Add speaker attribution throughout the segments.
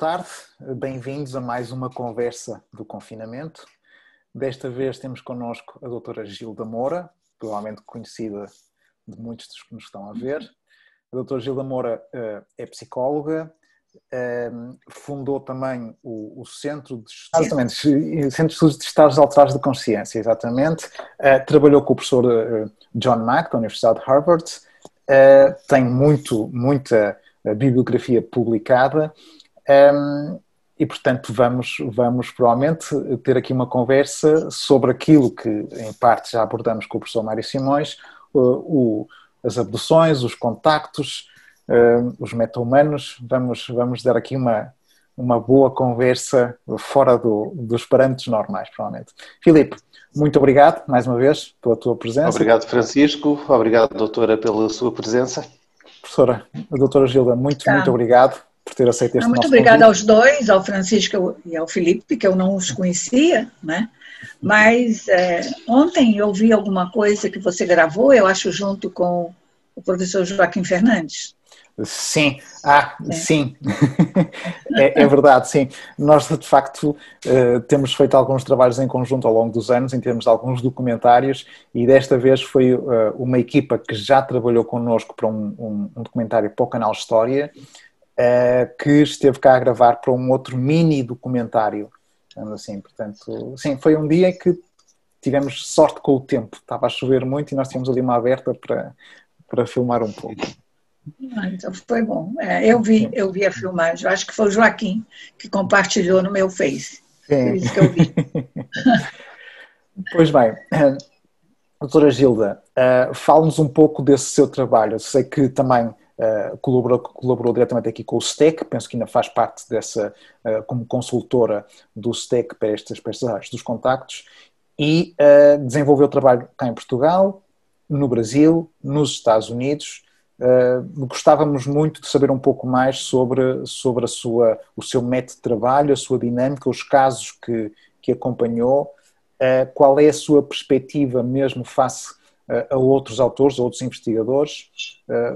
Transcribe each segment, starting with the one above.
Speaker 1: tarde, bem-vindos a mais uma conversa do confinamento. Desta vez temos connosco a doutora Gilda Moura, provavelmente conhecida de muitos dos que nos estão a ver. A doutora Gilda Moura é psicóloga, fundou também o Centro de Estudos de Estados Alterados de Consciência, exatamente. Trabalhou com o professor John Mack, da Universidade de Harvard. Tem muita bibliografia publicada. E, portanto, vamos provavelmente ter aqui uma conversa sobre aquilo que, em parte, já abordamos com o professor Mário Simões, as abduções, os contactos, os meta-humanos. Vamos dar aqui uma boa conversa fora dos parâmetros normais, provavelmente. Filipe, muito obrigado, mais uma vez, pela tua presença.
Speaker 2: Obrigado, Francisco. Obrigado, doutora, pela sua presença.
Speaker 1: Professora, a doutora Gilda, muito obrigado por ter aceito este
Speaker 3: muito
Speaker 1: nosso
Speaker 3: obrigada
Speaker 1: convite.
Speaker 3: aos dois, ao Francisco e ao Filipe, que eu não os conhecia, né? Mas ontem eu vi alguma coisa que você gravou, eu acho, junto com o professor Joaquim Fernandes.
Speaker 1: Sim, sim, é verdade, sim. Nós, de facto, temos feito alguns trabalhos em conjunto ao longo dos anos, em termos de alguns documentários, e desta vez foi uma equipa que já trabalhou connosco para um documentário para o canal História, que esteve cá a gravar para um outro mini documentário. Assim, portanto, sim, foi um dia em que tivemos sorte com o tempo. Estava a chover muito e nós tínhamos ali uma aberta para filmar um pouco.
Speaker 3: Então foi bom. Eu vi a filmagem. Eu acho que foi o Joaquim que compartilhou no meu Face.
Speaker 1: Sim.
Speaker 3: Por isso que eu vi.
Speaker 1: Pois bem, doutora Gilda, fale-nos um pouco desse seu trabalho. Eu sei que também colaborou diretamente aqui com o STEC, penso que ainda faz parte dessa, como consultora do STEC para estas áreas dos contactos, e desenvolveu trabalho cá em Portugal, no Brasil, nos Estados Unidos. Gostávamos muito de saber um pouco mais sobre o seu método de trabalho, a sua dinâmica, os casos que acompanhou, qual é a sua perspectiva mesmo face a outros autores, a outros investigadores.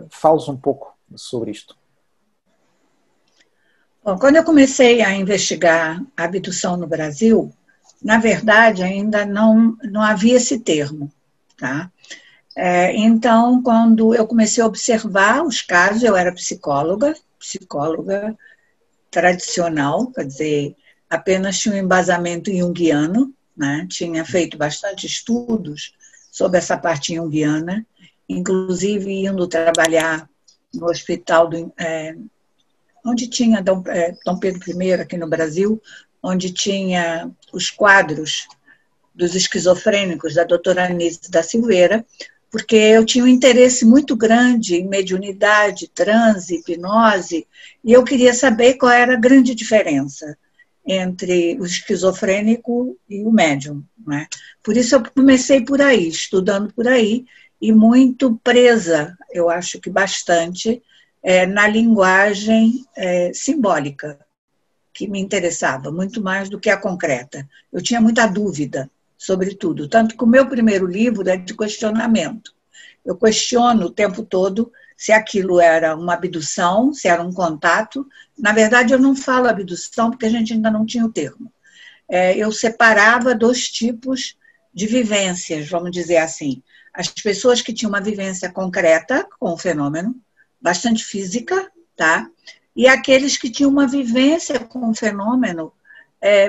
Speaker 1: Fale-nos um pouco sobre isto.
Speaker 3: Bom, quando eu comecei a investigar a abdução no Brasil, na verdade ainda não havia esse termo, tá? Então, quando eu comecei a observar os casos, eu era psicóloga tradicional, quer dizer, apenas tinha um embasamento junguiano, né? Tinha feito bastante estudos sobre essa parte junguiana, inclusive indo trabalhar no hospital onde tinha Dom Pedro I aqui no Brasil, onde tinha os quadros dos esquizofrênicos da doutora Anísio da Silveira, porque eu tinha um interesse muito grande em mediunidade, transe, hipnose, e eu queria saber qual era a grande diferença entre o esquizofrênico e o médium, né? Por isso eu comecei por aí, estudando por aí, e muito presa, eu acho que bastante, na linguagem simbólica, que me interessava, muito mais do que a concreta. Eu tinha muita dúvida sobre tudo, tanto que o meu primeiro livro é de questionamento. Eu questiono o tempo todo se aquilo era uma abdução, se era um contato. Na verdade, eu não falo abdução porque a gente ainda não tinha o termo. Eu separava dois tipos de vivências, vamos dizer assim. As pessoas que tinham uma vivência concreta com o fenômeno, bastante física, tá? E aqueles que tinham uma vivência com o fenômeno,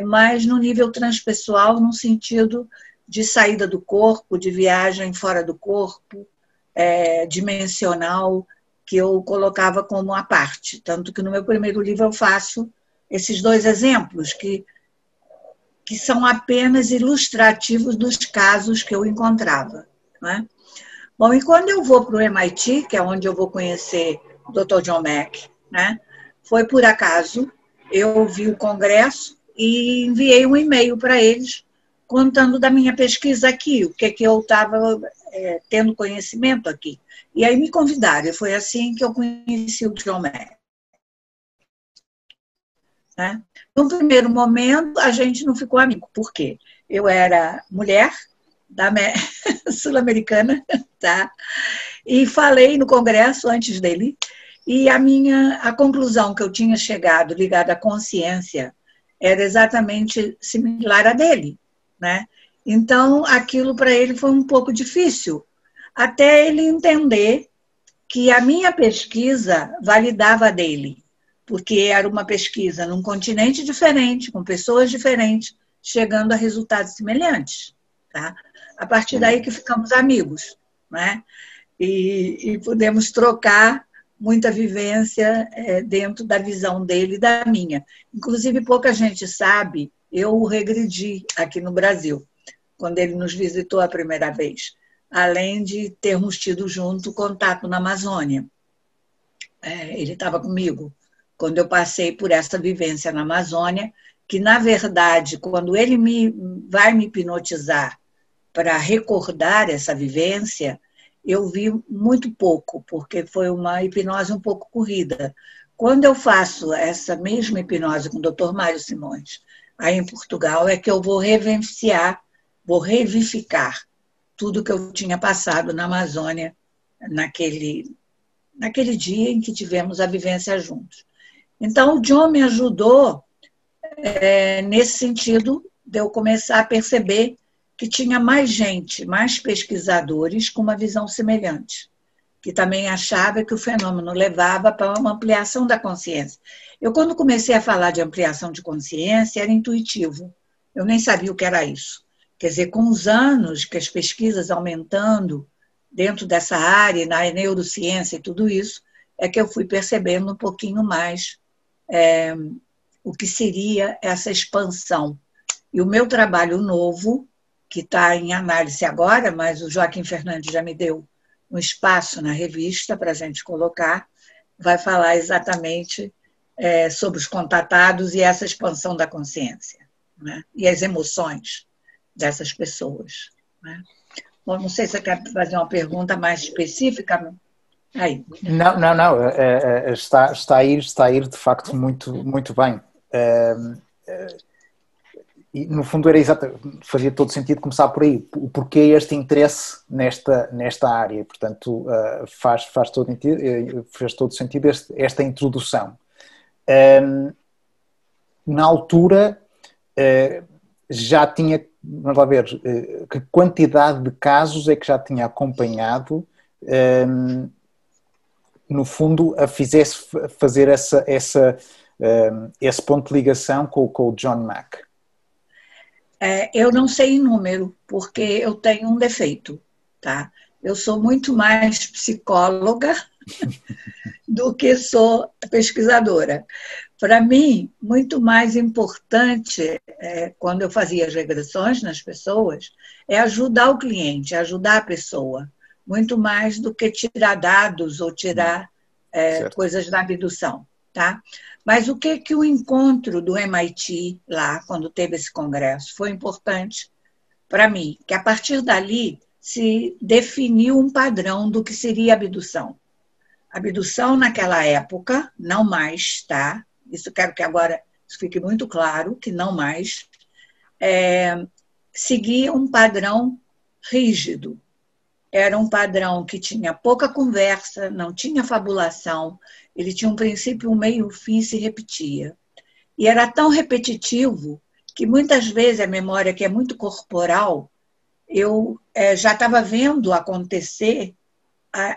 Speaker 3: mas no nível transpessoal, no sentido de saída do corpo, de viagem fora do corpo, dimensional, que eu colocava como a parte. Tanto que no meu primeiro livro eu faço esses dois exemplos, que são apenas ilustrativos dos casos que eu encontrava, né? Bom, e quando eu vou para o MIT, que é onde eu vou conhecer o Dr. John Mack, né? Foi por acaso, eu vi o congresso e enviei um e-mail para eles contando da minha pesquisa aqui, o que eu estava tendo conhecimento aqui. E aí me convidaram, e foi assim que eu conheci o John Mack. Né? No primeiro momento, a gente não ficou amigo. Por quê? Eu era mulher, sul-americana, tá? E falei no congresso, antes dele, E a conclusão que eu tinha chegado ligada à consciência era exatamente similar à dele, né? Então, aquilo para ele foi um pouco difícil, até ele entender que a minha pesquisa validava a dele, porque era uma pesquisa num continente diferente, com pessoas diferentes, chegando a resultados semelhantes. Tá? A partir daí que ficamos amigos, né? E pudemos trocar muita vivência dentro da visão dele e da minha. Inclusive, pouca gente sabe, eu o regredi aqui no Brasil, quando ele nos visitou a primeira vez, além de termos tido junto contato na Amazônia. Ele estava comigo quando eu passei por essa vivência na Amazônia, que, na verdade, quando ele vai me hipnotizar para recordar essa vivência, eu vi muito pouco, porque foi uma hipnose um pouco corrida. Quando eu faço essa mesma hipnose com o Dr. Mário Simões, aí em Portugal, é que eu vou revivenciar, vou revivificar tudo que eu tinha passado na Amazônia naquele dia em que tivemos a vivência juntos. Então, o John me ajudou nesse sentido de eu começar a perceber que tinha mais gente, mais pesquisadores com uma visão semelhante, que também achava que o fenômeno levava para uma ampliação da consciência. Eu, quando comecei a falar de ampliação de consciência, era intuitivo. Eu nem sabia o que era isso. Quer dizer, com os anos que as pesquisas aumentando dentro dessa área, na neurociência e tudo isso, é que eu fui percebendo um pouquinho mais o que seria essa expansão. E o meu trabalho novo, que está em análise agora, mas o Joaquim Fernandes já me deu um espaço na revista para a gente colocar, vai falar exatamente sobre os contatados e essa expansão da consciência, né? E as emoções dessas pessoas, né? Bom, não sei se você quer fazer uma pergunta mais específica. Aí.
Speaker 1: Não. Está a ir de facto muito bem. E, no fundo, fazia todo sentido começar por aí. O porquê este interesse nesta área. Portanto, faz todo sentido esta introdução. Na altura, já tinha, vamos lá ver, que quantidade de casos é que já tinha acompanhado, no fundo, a fizesse fazer esse ponto de ligação com o John Mack.
Speaker 3: Eu não sei em número, porque eu tenho um defeito, tá? Eu sou muito mais psicóloga do que sou pesquisadora. Para mim, muito mais importante, quando eu fazia as regressões nas pessoas, é ajudar o cliente, ajudar a pessoa, muito mais do que tirar dados ou tirar coisas da abdução, tá? Mas o que o encontro do MIT lá, quando teve esse congresso, foi importante para mim, que a partir dali se definiu um padrão do que seria abdução. Abdução naquela época, não mais, tá? Isso quero que agora isso fique muito claro, que não mais, seguia um padrão rígido. Era um padrão que tinha pouca conversa, não tinha fabulação, ele tinha um princípio, um meio, um fim, se repetia. E era tão repetitivo que muitas vezes a memória, que é muito corporal, eu já estava vendo acontecer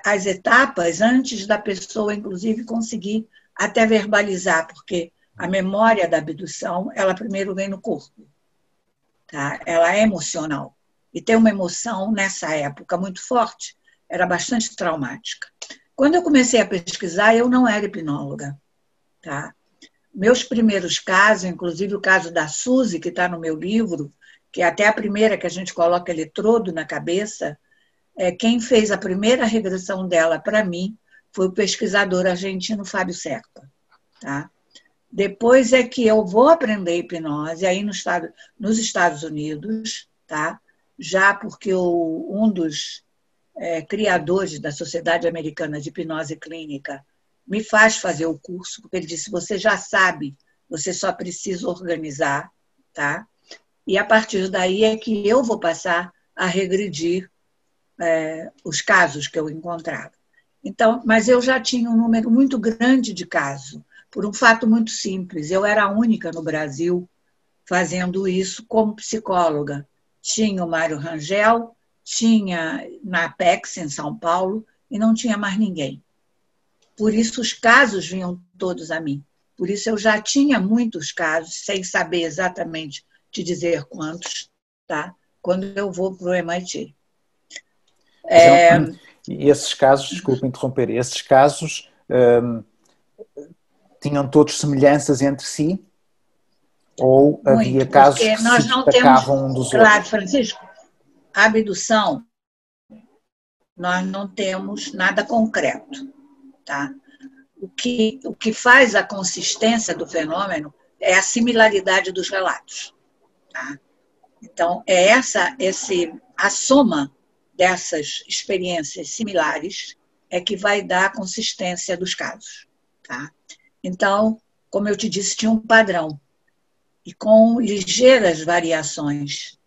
Speaker 3: as etapas antes da pessoa, inclusive, conseguir até verbalizar, porque a memória da abdução, ela primeiro vem no corpo, tá? Ela é emocional. E ter uma emoção, nessa época, muito forte, era bastante traumática. Quando eu comecei a pesquisar, eu não era hipnóloga, tá? Meus primeiros casos, inclusive o caso da Suzy, que está no meu livro, que é até a primeira que a gente coloca eletrodo na cabeça, quem fez a primeira regressão dela para mim foi o pesquisador argentino Fábio Serpa, tá? Depois é que eu vou aprender hipnose aí nos Estados Unidos, tá? Já porque um dos criadores da Sociedade Americana de Hipnose Clínica me faz fazer o curso, porque ele disse, você já sabe, você só precisa organizar, tá? E a partir daí é que eu vou passar a regredir os casos que eu encontrava. Então, mas eu já tinha um número muito grande de casos, por um fato muito simples. Eu era a única no Brasil fazendo isso como psicóloga. Tinha o Mário Rangel, tinha na Apex, em São Paulo, e não tinha mais ninguém. Por isso os casos vinham todos a mim. Por isso eu já tinha muitos casos, sem saber exatamente te dizer quantos, tá? Quando eu vou para o MIT.
Speaker 1: E esses casos, desculpe interromper, esses casos tinham todos semelhanças entre si? Ou havia casos que se destacavam um dos outros?
Speaker 3: Claro, Francisco, a abdução, nós não temos nada concreto, tá? O que faz a consistência do fenômeno é a similaridade dos relatos, tá? Então, é a soma dessas experiências similares é que vai dar a consistência dos casos, tá? Então, como eu te disse, tinha um padrão, e com ligeiras variações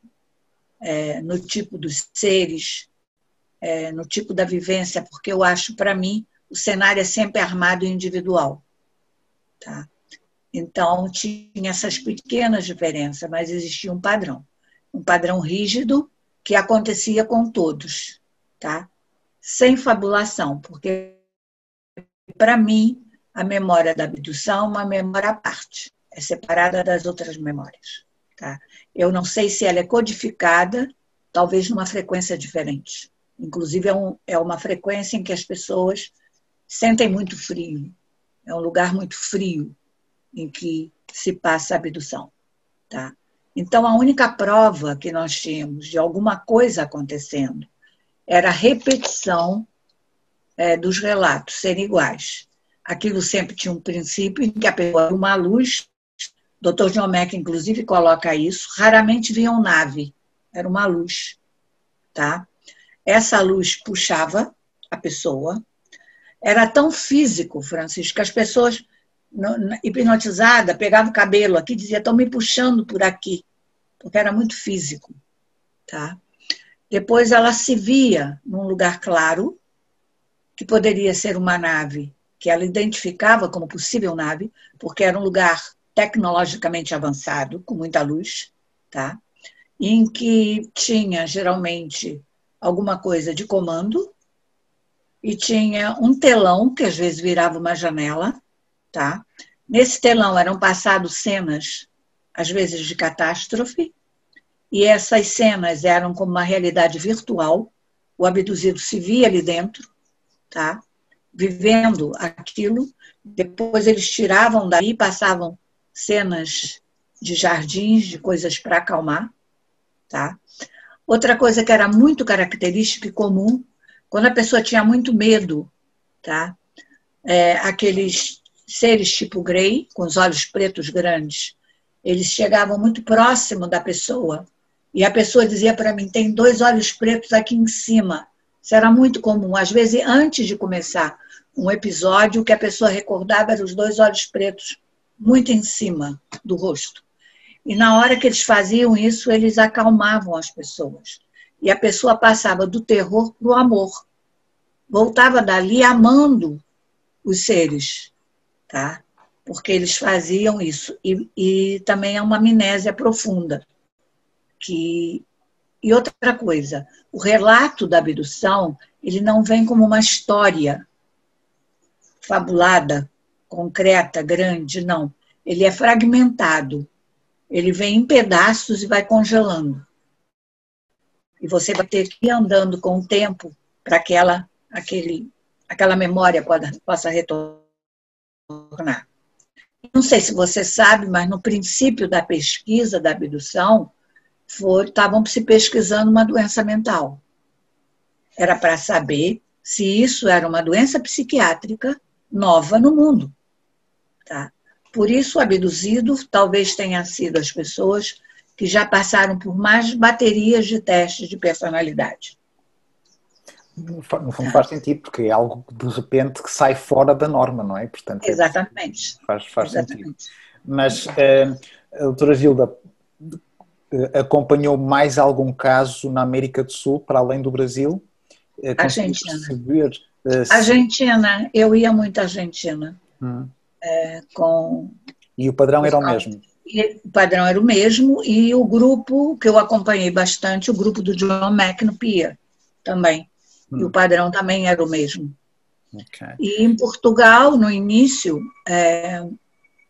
Speaker 3: no tipo dos seres, no tipo da vivência, porque eu acho, para mim, o cenário é sempre armado e individual, tá? Então, tinha essas pequenas diferenças, mas existia um padrão rígido que acontecia com todos, tá? Sem fabulação, porque, para mim, a memória da abdução é uma memória à parte, é separada das outras memórias, tá? Eu não sei se ela é codificada, talvez numa frequência diferente. Inclusive, é uma frequência em que as pessoas sentem muito frio. É um lugar muito frio em que se passa a abdução, tá? Então, a única prova que nós tínhamos de alguma coisa acontecendo era a repetição dos relatos serem iguais. Aquilo sempre tinha um princípio em que a pessoa era uma luz. O Dr. John Mack, inclusive, coloca isso. Raramente viam nave, era uma luz, tá? Essa luz puxava a pessoa. Era tão físico, Francisco, que as pessoas hipnotizadas pegavam o cabelo aqui e diziam: estão me puxando por aqui, porque era muito físico, tá? Depois ela se via num lugar claro, que poderia ser uma nave, que ela identificava como possível nave, porque era um lugar tecnologicamente avançado, com muita luz, tá? Em que tinha, geralmente, alguma coisa de comando, e tinha um telão, que às vezes virava uma janela, tá? Nesse telão eram passadas cenas, às vezes de catástrofe, e essas cenas eram como uma realidade virtual, o abduzido se via ali dentro, tá? Vivendo aquilo, depois eles tiravam daí e passavam cenas de jardins, de coisas para acalmar, tá? Outra coisa que era muito característica e comum, quando a pessoa tinha muito medo, tá? Aqueles seres tipo Grey, com os olhos pretos grandes, eles chegavam muito próximo da pessoa, e a pessoa dizia para mim: tem 2 olhos pretos aqui em cima. Isso era muito comum. Às vezes, antes de começar um episódio, o que a pessoa recordava eram os 2 olhos pretos muito em cima do rosto. E na hora que eles faziam isso, eles acalmavam as pessoas. E a pessoa passava do terror para o amor. Voltava dali amando os seres, tá? Porque eles faziam isso. E também é uma amnésia profunda. E outra coisa, o relato da abdução, ele não vem como uma história fabulada, concreta, grande, não. Ele é fragmentado. Ele vem em pedaços e vai congelando. E você vai ter que ir andando com o tempo para aquela memória possa retornar. Não sei se você sabe, mas no princípio da pesquisa da abdução, estavam se pesquisando uma doença mental. Era para saber se isso era uma doença psiquiátrica nova no mundo, tá? Por isso, o abduzido talvez tenha sido as pessoas que já passaram por mais baterias de testes de personalidade.
Speaker 1: No fundo faz sentido, porque é algo de repente que sai fora da norma, não é? Portanto,
Speaker 3: exatamente.
Speaker 1: Faz sentido. Mas a doutora Gilda acompanhou mais algum caso na América do Sul, para além do Brasil? Conseguiu perceber
Speaker 3: Argentina, eu ia muito à Argentina.
Speaker 1: E o padrão era o mesmo?
Speaker 3: O padrão era o mesmo, e o grupo que eu acompanhei bastante, o grupo do John Mack no Pia, também. E o padrão também era o mesmo.
Speaker 1: Okay.
Speaker 3: E em Portugal, no início,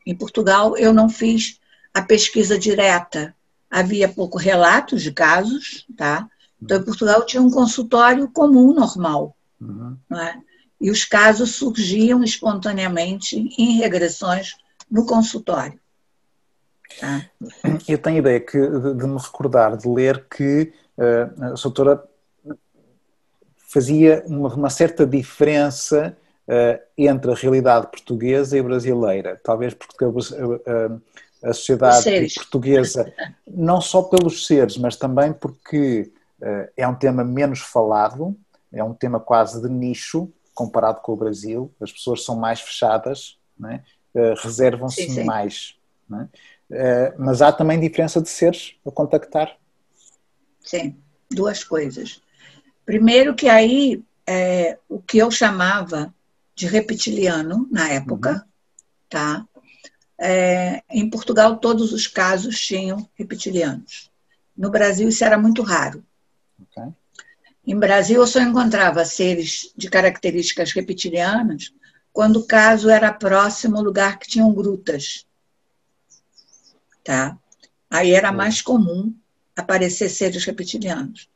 Speaker 3: em Portugal eu não fiz a pesquisa direta. Havia pouco relatos de casos, tá? Então em Portugal tinha um consultório comum, normal. Não é? E os casos surgiam espontaneamente em regressões no consultório. Tá?
Speaker 1: Eu tenho a ideia de me recordar de ler que a doutora fazia uma certa diferença entre a realidade portuguesa e brasileira, talvez porque a sociedade portuguesa, não só pelos seres, mas também porque é um tema menos falado, é um tema quase de nicho comparado com o Brasil, as pessoas são mais fechadas, não é? Reservam-se mais. Não é? Mas há também diferença de seres a contactar.
Speaker 3: Sim, duas coisas. Primeiro que aí, o que eu chamava de reptiliano na época, tá? Em Portugal todos os casos tinham reptilianos. No Brasil isso era muito raro.
Speaker 1: Okay.
Speaker 3: Em Brasil eu só encontrava seres de características reptilianas quando o caso era próximo ao lugar que tinham grutas. Tá? Aí era mais comum aparecer seres reptilianos.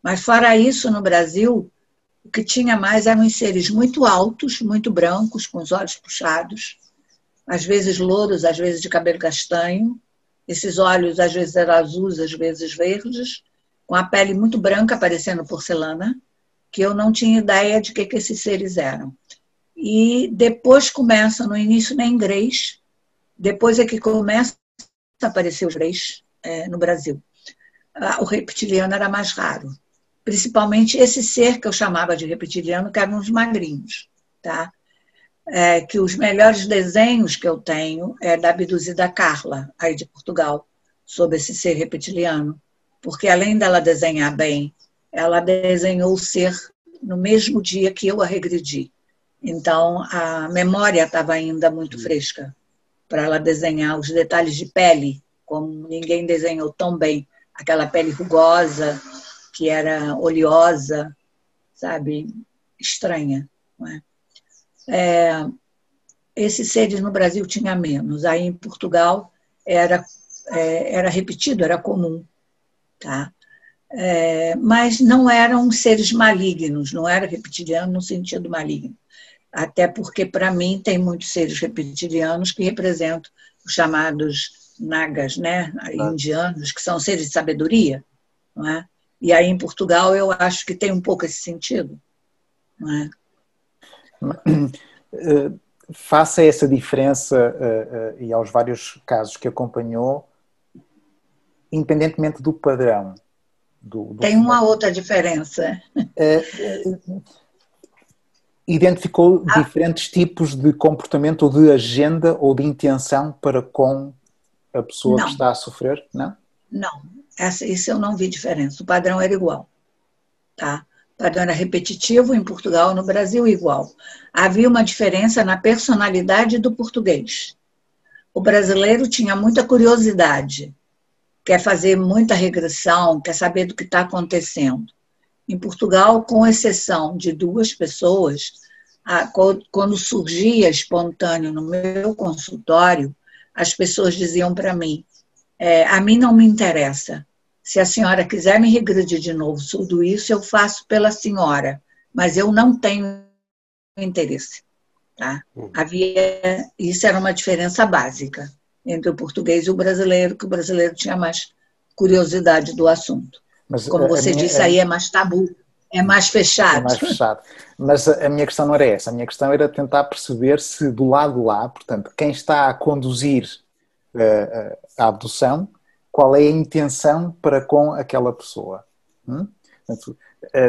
Speaker 3: Mas fora isso, no Brasil, o que tinha mais eram os seres muito altos, muito brancos, com os olhos puxados, às vezes louros, às vezes de cabelo castanho. Esses olhos às vezes eram azuis, às vezes verdes, com a pele muito branca, parecendo porcelana, que eu não tinha ideia de que esses seres eram. E depois começa, no início nem grês, depois é que começa a aparecer os grês no Brasil. O reptiliano era mais raro. Principalmente esse ser que eu chamava de reptiliano, que eram os magrinhos. Tá? Que os melhores desenhos que eu tenho é da abduzida Carla, aí de Portugal, sobre esse ser reptiliano. Porque além dela desenhar bem, ela desenhou o ser no mesmo dia que eu a regredi. Então, a memória estava ainda muito fresca para ela desenhar os detalhes de pele, como ninguém desenhou tão bem. Aquela pele rugosa, que era oleosa, sabe, estranha. Não é? Esses seres no Brasil tinha menos. Aí em Portugal era repetido, era comum. Tá? Mas não eram seres malignos, não era reptiliano no sentido maligno. Até porque, para mim, tem muitos seres reptilianos que representam os chamados nagas, né? Indianos, que são seres de sabedoria. Não é? E aí, em Portugal, eu acho que tem um pouco esse sentido. Não é?
Speaker 1: Faça essa diferença e aos vários casos que acompanhou, independentemente do padrão.
Speaker 3: Tem uma outra diferença.
Speaker 1: Identificou diferentes tipos de comportamento ou de agenda ou de intenção para com a pessoa que está a sofrer? Não?
Speaker 3: Não. Isso eu não vi diferença. O padrão era igual. Tá? O padrão era repetitivo em Portugal, no Brasil igual. Havia uma diferença na personalidade do português. O brasileiro tinha muita curiosidade, quer fazer muita regressão, quer saber do que está acontecendo. Em Portugal, com exceção de 2 pessoas, quando surgia espontâneo no meu consultório, as pessoas diziam para mim, a mim não me interessa. Se a senhora quiser me regredir de novo tudo isso, eu faço pela senhora, mas eu não tenho interesse. Tá? Isso era uma diferença básica entre o português e o brasileiro, que o brasileiro tinha mais curiosidade do assunto. Mas como você disse, aí é mais tabu, é mais fechado.
Speaker 1: É mais fechado. Mas a minha questão não era essa. A minha questão era tentar perceber se do lado lá, portanto, quem está a conduzir a abdução, qual é a intenção para com aquela pessoa. Portanto,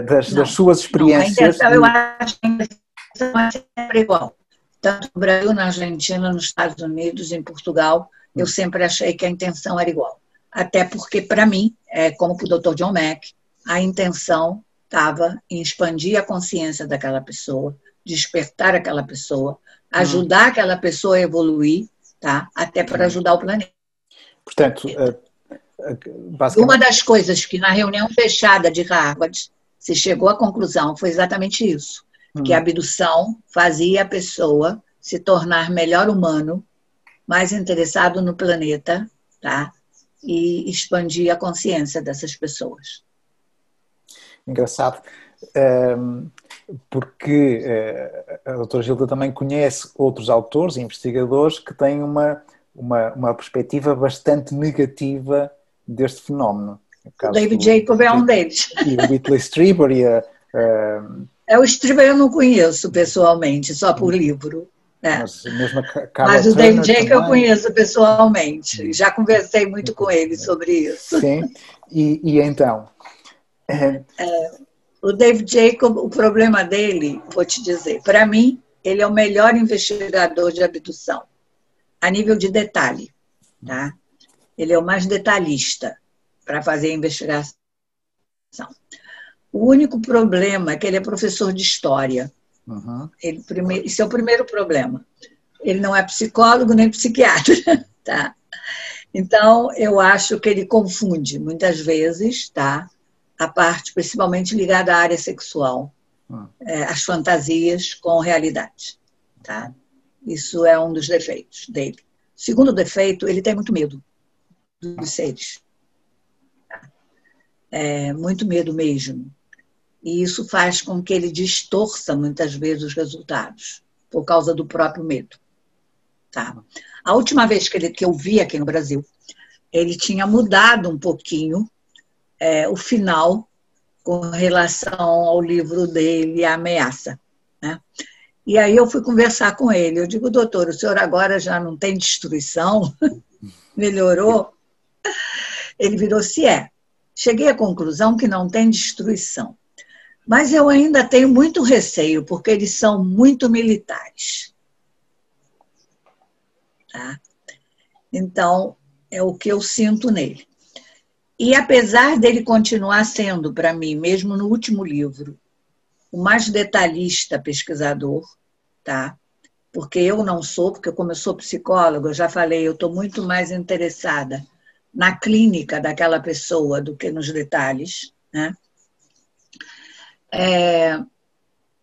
Speaker 1: das suas experiências...
Speaker 3: Não, a intenção, eu acho que a intenção é sempre igual. Tanto no Brasil, na Argentina, nos Estados Unidos, em Portugal, eu sempre achei que a intenção era igual. Até porque, para mim, como para o Dr. John Mack, a intenção estava em expandir a consciência daquela pessoa, despertar aquela pessoa, ajudar aquela pessoa a evoluir, tá? Até para ajudar o planeta.
Speaker 1: Portanto,
Speaker 3: basicamente... Uma das coisas que na reunião fechada de Harvard se chegou à conclusão foi exatamente isso, que a abdução fazia a pessoa se tornar melhor humano, mais interessado no planeta, tá? E expandir a consciência dessas pessoas.
Speaker 1: Engraçado, porque a doutora Gilda também conhece outros autores e investigadores que têm uma perspectiva bastante negativa deste fenómeno.
Speaker 3: O David Jacob é um deles.
Speaker 1: E o Whitley Strieber e
Speaker 3: o Strieber eu não conheço pessoalmente, só por livro.
Speaker 1: Mas
Speaker 3: o David Jacob eu conheço pessoalmente. Já conversei muito com ele sobre isso.
Speaker 1: Sim, e então...
Speaker 3: O David Jacob, o problema dele, vou te dizer, para mim, ele é o melhor investigador de abdução, a nível de detalhe. Tá? Ele é o mais detalhista para fazer a investigação. O único problema é que ele é professor de história. Esse é o primeiro problema. Ele não é psicólogo nem psiquiatra. Tá? Então, eu acho que ele confunde, muitas vezes, tá? A parte principalmente ligada à área sexual, as fantasias com realidade. Tá? Isso é um dos defeitos dele. Segundo defeito, ele tem muito medo dos seres. Muito medo mesmo. E isso faz com que ele distorça muitas vezes os resultados, por causa do próprio medo. Tá? A última vez que eu vi aqui no Brasil, ele tinha mudado um pouquinho o final com relação ao livro dele, A Ameaça. Né? E aí eu fui conversar com ele. Eu digo, doutor, o senhor agora já não tem destruição? Melhorou? Ele virou-se Cheguei à conclusão que não tem destruição. Mas eu ainda tenho muito receio, porque eles são muito militares. Tá? Então, é o que eu sinto nele. E apesar dele continuar sendo, para mim, mesmo no último livro, o mais detalhista pesquisador, tá? Porque eu não sou, porque como eu sou psicóloga, eu já falei, eu estou muito mais interessada na clínica daquela pessoa do que nos detalhes, né?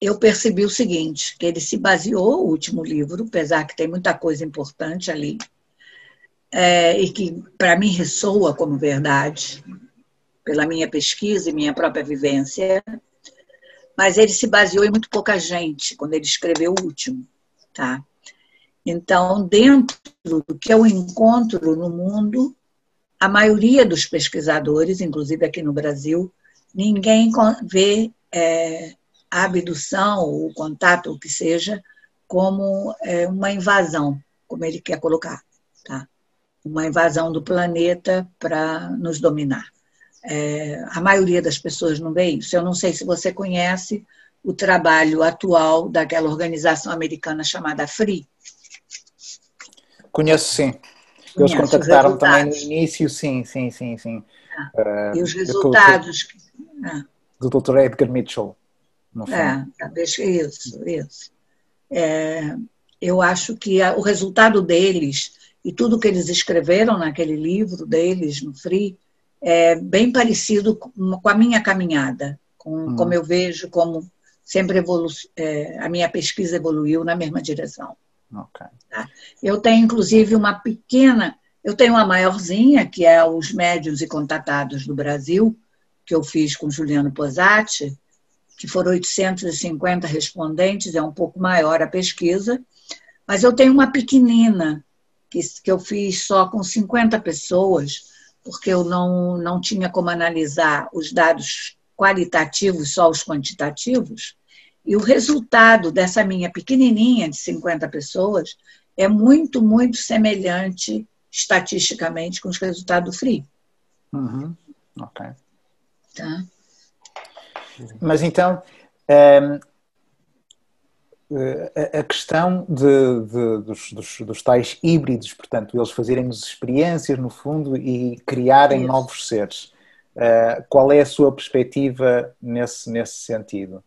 Speaker 3: Eu percebi o seguinte, que ele se baseou, o último livro, apesar que tem muita coisa importante ali, e que para mim ressoa como verdade, pela minha pesquisa e minha própria vivência, mas ele se baseou em muito pouca gente, quando ele escreveu o último. Tá? Então, dentro do que eu encontro no mundo, a maioria dos pesquisadores, inclusive aqui no Brasil, ninguém vê a abdução, o contato, o que seja, como uma invasão, como ele quer colocar. Tá? Uma invasão do planeta para nos dominar. A maioria das pessoas não vê isso. Eu não sei se você conhece o trabalho atual daquela organização americana chamada FREE.
Speaker 1: Conheço, sim. Eles contactaram também no início, sim.
Speaker 3: E os resultados...
Speaker 1: Do Dr. Edgar Mitchell.
Speaker 3: Talvez isso. Eu acho que o resultado deles e tudo que eles escreveram naquele livro deles, no FREE, é bem parecido com a minha caminhada, como eu vejo, como sempre a minha pesquisa evoluiu na mesma direção.
Speaker 1: Okay.
Speaker 3: Tá? Eu tenho, inclusive, eu tenho uma maiorzinha, que é Os Médiuns e Contatados do Brasil, que eu fiz com Juliano Posati, que foram 850 respondentes, é um pouco maior a pesquisa, mas eu tenho uma pequenina, que eu fiz só com 50 pessoas, porque eu não tinha como analisar os dados qualitativos, só os quantitativos, e o resultado dessa minha pequenininha de 50 pessoas é muito, muito semelhante estatisticamente com os resultados do FREE.
Speaker 1: Ok.
Speaker 3: Tá?
Speaker 1: Mas então, a questão dos tais híbridos, portanto, eles fazerem experiências, no fundo, e criarem novos seres. Qual é a sua perspectiva nesse sentido?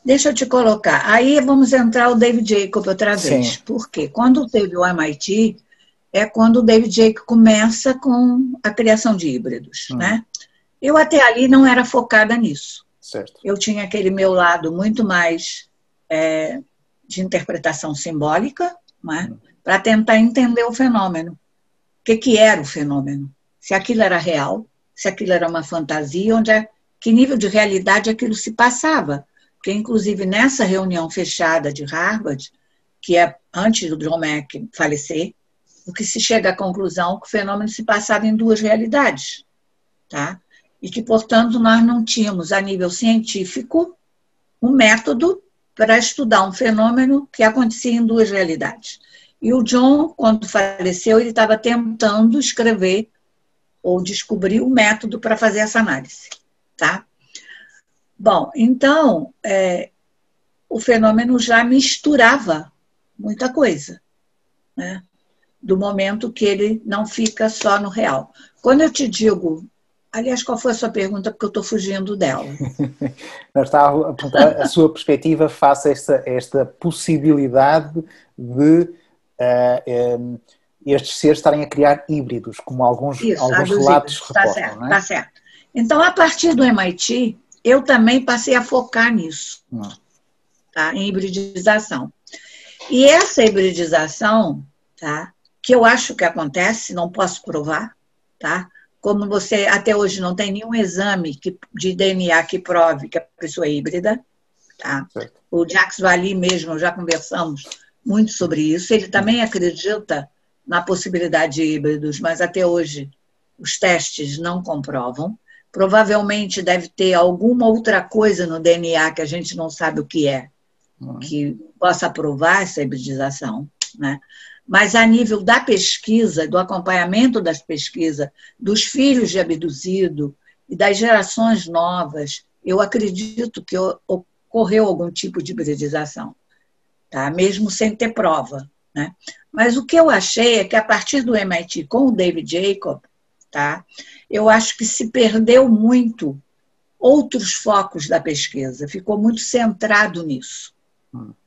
Speaker 3: Deixa eu te colocar. Aí vamos entrar o David Jacob outra vez.
Speaker 1: Sim.
Speaker 3: Porque quando teve o MIT, é quando o David Jacob começa com a criação de híbridos, né? Eu até ali não era focada nisso.
Speaker 1: Certo.
Speaker 3: Eu tinha aquele meu lado muito mais de interpretação simbólica, né? Para tentar entender o fenômeno. O que era o fenômeno? Se aquilo era real, se aquilo era uma fantasia, que nível de realidade aquilo se passava. Porque, inclusive, nessa reunião fechada de Harvard, que é antes do John Mack falecer, o que se chega à conclusão que o fenômeno se passava em duas realidades, tá? E que, portanto, nós não tínhamos, a nível científico, um método para estudar um fenômeno que acontecia em duas realidades. E o John, quando faleceu, ele estava tentando escrever ou descobrir o método para fazer essa análise, tá? Bom, então, o fenômeno já misturava muita coisa, né? Do momento que ele não fica só no real. Quando eu te digo... Aliás, qual foi a sua pergunta? Porque eu estou fugindo dela.
Speaker 1: Eu estava a perguntar a sua perspectiva face a esta possibilidade de estes seres estarem a criar híbridos, como alguns relatos reportam, não é?
Speaker 3: Tá certo. Então, a partir do MIT, eu também passei a focar nisso, tá? Em hibridização. E essa hibridização, tá? Que eu acho que acontece, não posso provar, tá? Como você até hoje não tem nenhum exame de DNA que prove que a pessoa é híbrida, tá? O Jacques Vallée mesmo, já conversamos muito sobre isso, ele também acredita na possibilidade de híbridos, mas até hoje os testes não comprovam. Provavelmente deve ter alguma outra coisa no DNA que a gente não sabe o que é, que possa provar essa hibridização, né? Mas a nível da pesquisa, do acompanhamento das pesquisas, dos filhos de abduzido e das gerações novas, eu acredito que ocorreu algum tipo de hibridização, tá? Mesmo sem ter prova, né? Mas o que eu achei é que a partir do MIT com o David Jacob, tá? Eu acho que se perdeu muito outros focos da pesquisa, ficou muito centrado nisso,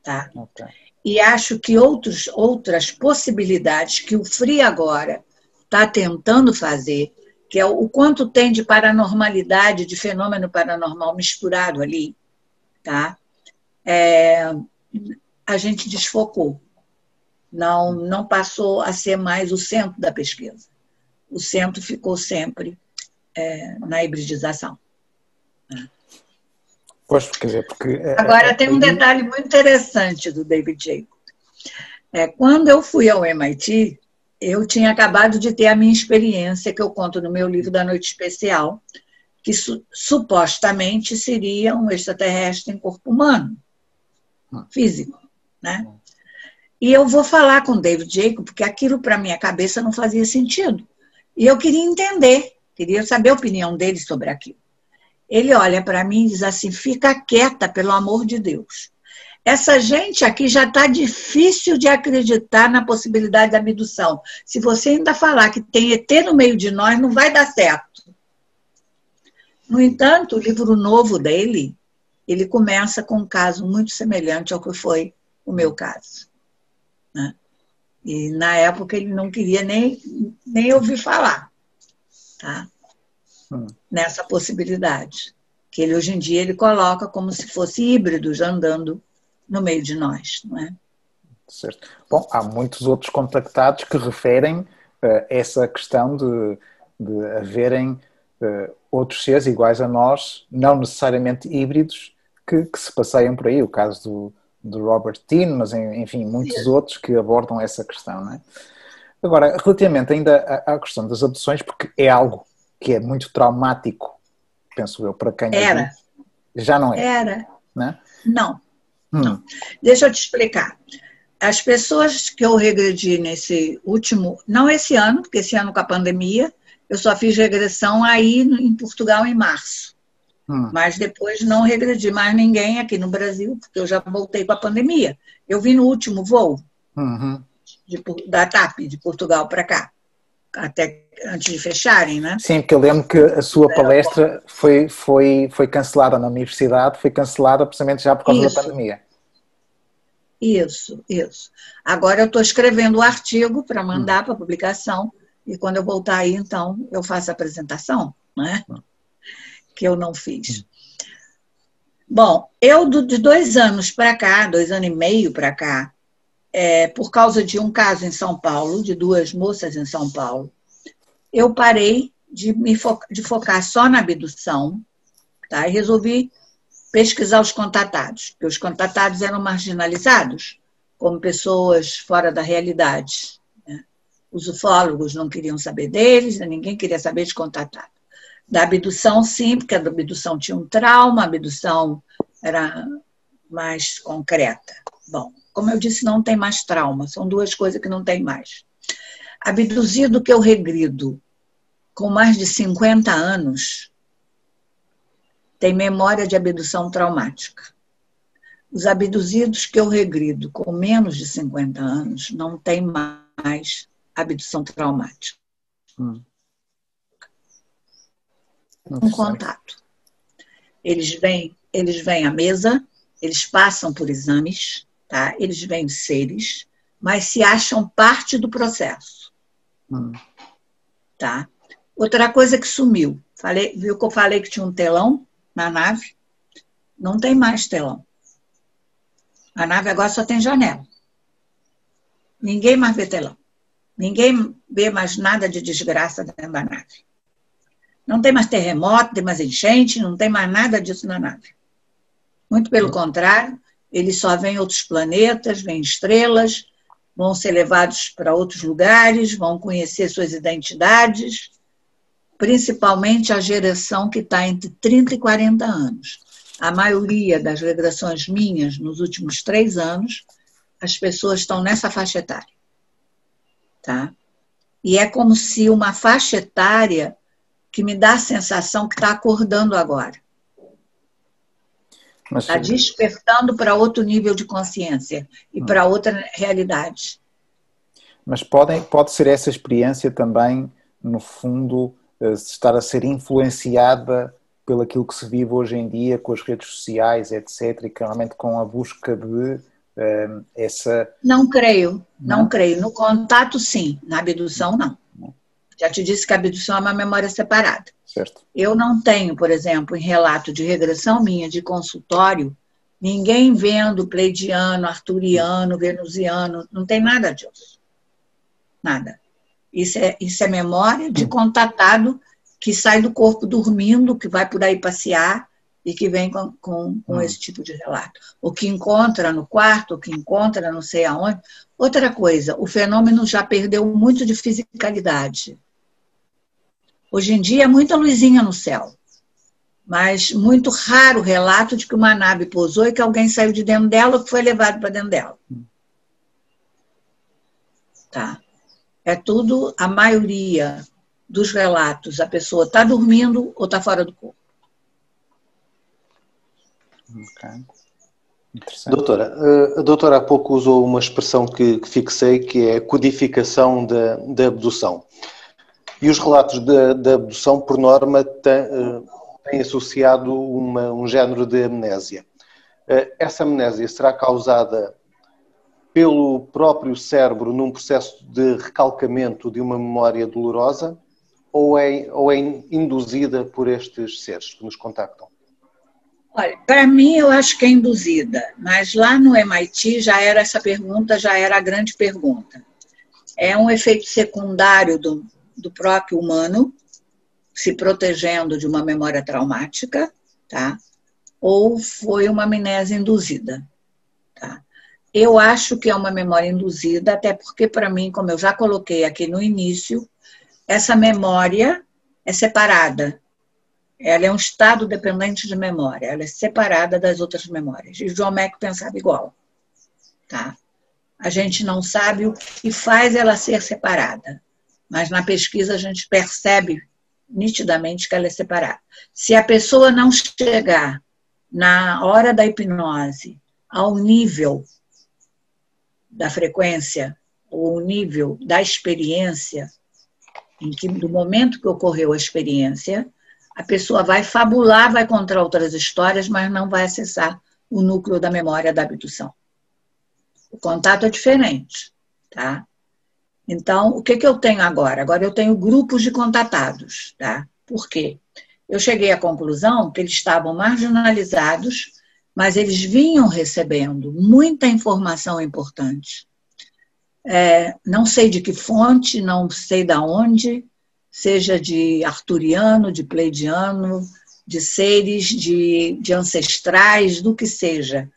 Speaker 3: tá?
Speaker 1: Okay.
Speaker 3: E acho que outras possibilidades que o FRI agora está tentando fazer, que é o quanto tem de paranormalidade, de fenômeno paranormal misturado ali, tá? A gente desfocou. Não passou a ser mais o centro da pesquisa. O centro ficou sempre na hibridização.
Speaker 1: Pois, quer dizer, porque...
Speaker 3: Agora, tem um detalhe muito interessante do David Jacob. Quando eu fui ao MIT, eu tinha acabado de ter a minha experiência, que eu conto no meu livro da Noite Especial, que supostamente seria um extraterrestre em corpo humano, físico, né? E eu vou falar com o David Jacob, porque aquilo para minha cabeça não fazia sentido. E eu queria entender, queria saber a opinião dele sobre aquilo. Ele olha para mim e diz assim, fica quieta, pelo amor de Deus. Essa gente aqui já está difícil de acreditar na possibilidade da abdução. Se você ainda falar que tem ET no meio de nós, não vai dar certo. No entanto, o livro novo dele, ele começa com um caso muito semelhante ao que foi o meu caso, né? E na época ele não queria nem ouvir falar, tá? Nessa possibilidade, que ele hoje em dia ele coloca como se fosse híbridos andando no meio de nós, não é?
Speaker 1: Certo. Bom, há muitos outros contactados que referem essa questão de haverem outros seres iguais a nós, não necessariamente híbridos, que se passeiam por aí. O caso do Robert Dean, mas enfim, muitos outros que abordam essa questão, não é? Agora, relativamente ainda à questão das abduções, porque é algo que é muito traumático, penso eu, para quem...
Speaker 3: Era.
Speaker 1: Já não é.
Speaker 3: Era.
Speaker 1: Né?
Speaker 3: Não. Não. Deixa eu te explicar. As pessoas que eu regredi nesse último... Não esse ano, porque esse ano com a pandemia, eu só fiz regressão aí em Portugal em março. Mas depois não regredi mais ninguém aqui no Brasil, porque eu já voltei com a pandemia. Eu vim no último voo da TAP, de Portugal para cá. até antes de fecharem, né?
Speaker 1: Sim, porque eu lembro que a sua palestra foi cancelada na universidade, foi cancelada precisamente já por causa da pandemia.
Speaker 3: Isso. Agora eu estou escrevendo o artigo para mandar para publicação, e quando eu voltar aí, então, eu faço a apresentação, né? Que eu não fiz. Bom, eu de 2 anos para cá, 2 anos e meio para cá, por causa de um caso em São Paulo, de 2 moças em São Paulo, eu parei de focar só na abdução, tá? E resolvi pesquisar os contatados, porque os contatados eram marginalizados como pessoas fora da realidade, né? Os ufólogos não queriam saber deles, ninguém queria saber de contatado. Da abdução, sim, porque a abdução tinha um trauma, a abdução era mais concreta. Bom, como eu disse, não tem mais trauma, são 2 coisas que não tem mais. Abduzido que eu regrido com mais de 50 anos tem memória de abdução traumática. Os abduzidos que eu regrido com menos de 50 anos não tem mais abdução traumática. Um contato. Eles vêm à mesa, eles passam por exames, tá? Eles veem seres, mas se acham parte do processo. Tá? Outra coisa que sumiu, viu que eu falei que tinha um telão na nave? Não tem mais telão. A nave agora só tem janela. Ninguém mais vê telão. Ninguém vê mais nada de desgraça dentro da nave. Não tem mais terremoto, não tem mais enchente, não tem mais nada disso na nave. Muito pelo contrário, eles só veem outros planetas, veem estrelas, vão ser levados para outros lugares, vão conhecer suas identidades, principalmente a geração que está entre 30 e 40 anos. A maioria das regressões minhas nos últimos 3 anos, as pessoas estão nessa faixa etária. Tá? E é como se uma faixa etária que me dá a sensação que está acordando agora. Está despertando para outro nível de consciência e para outra realidade.
Speaker 1: Mas pode ser essa experiência também, no fundo, estar a ser influenciada pelo aquilo que se vive hoje em dia, com as redes sociais, etc., e realmente com a busca de essa...
Speaker 3: Não creio. No contato, sim. Na abdução, não. Já te disse que a abdução é uma memória separada.
Speaker 1: Certo.
Speaker 3: Eu não tenho, por exemplo, em relato de regressão minha, de consultório, ninguém vendo pleidiano, arturiano, venusiano, não tem nada disso. Nada. Isso é memória de contatado que sai do corpo dormindo, que vai por aí passear e que vem com esse tipo de relato. O que encontra no quarto, o que encontra não sei aonde. Outra coisa, o fenômeno já perdeu muito de fisicalidade. Hoje em dia é muita luzinha no céu, mas muito raro o relato de que uma nave pousou e que alguém saiu de dentro dela ou que foi levado para dentro dela. Tá? É tudo, a maioria dos relatos, a pessoa está dormindo ou está fora do corpo.
Speaker 1: Okay.
Speaker 2: Doutora, a doutora há pouco usou uma expressão que fixei, que é a codificação da abdução. E os relatos da abdução, por norma, têm associado um género de amnésia. Essa amnésia será causada pelo próprio cérebro num processo de recalcamento de uma memória dolorosa ou é induzida por estes seres que nos contactam?
Speaker 3: Olha, para mim eu acho que é induzida, mas lá no MIT essa pergunta já era a grande pergunta. É um efeito secundário do próprio humano se protegendo de uma memória traumática, tá? Ou foi uma amnésia induzida, tá? Eu acho que é uma memória induzida, até porque, para mim, como eu já coloquei aqui no início, essa memória é separada. Ela é um estado dependente de memória, ela é separada das outras memórias. E John Mack pensava igual, tá? A gente não sabe o que faz ela ser separada, mas na pesquisa a gente percebe nitidamente que ela é separada. Se a pessoa não chegar na hora da hipnose ao nível da frequência ou o nível da experiência do momento que ocorreu a experiência, a pessoa vai fabular, vai contar outras histórias, mas não vai acessar o núcleo da memória da abdução. O contato é diferente, tá? Então, o que eu tenho agora? Agora eu tenho grupos de contatados, tá? Por quê? Eu cheguei à conclusão que eles estavam marginalizados, mas eles vinham recebendo muita informação importante. Não sei de que fonte, não sei de onde, seja de arturiano, de pleidiano, de seres, de ancestrais, do que seja.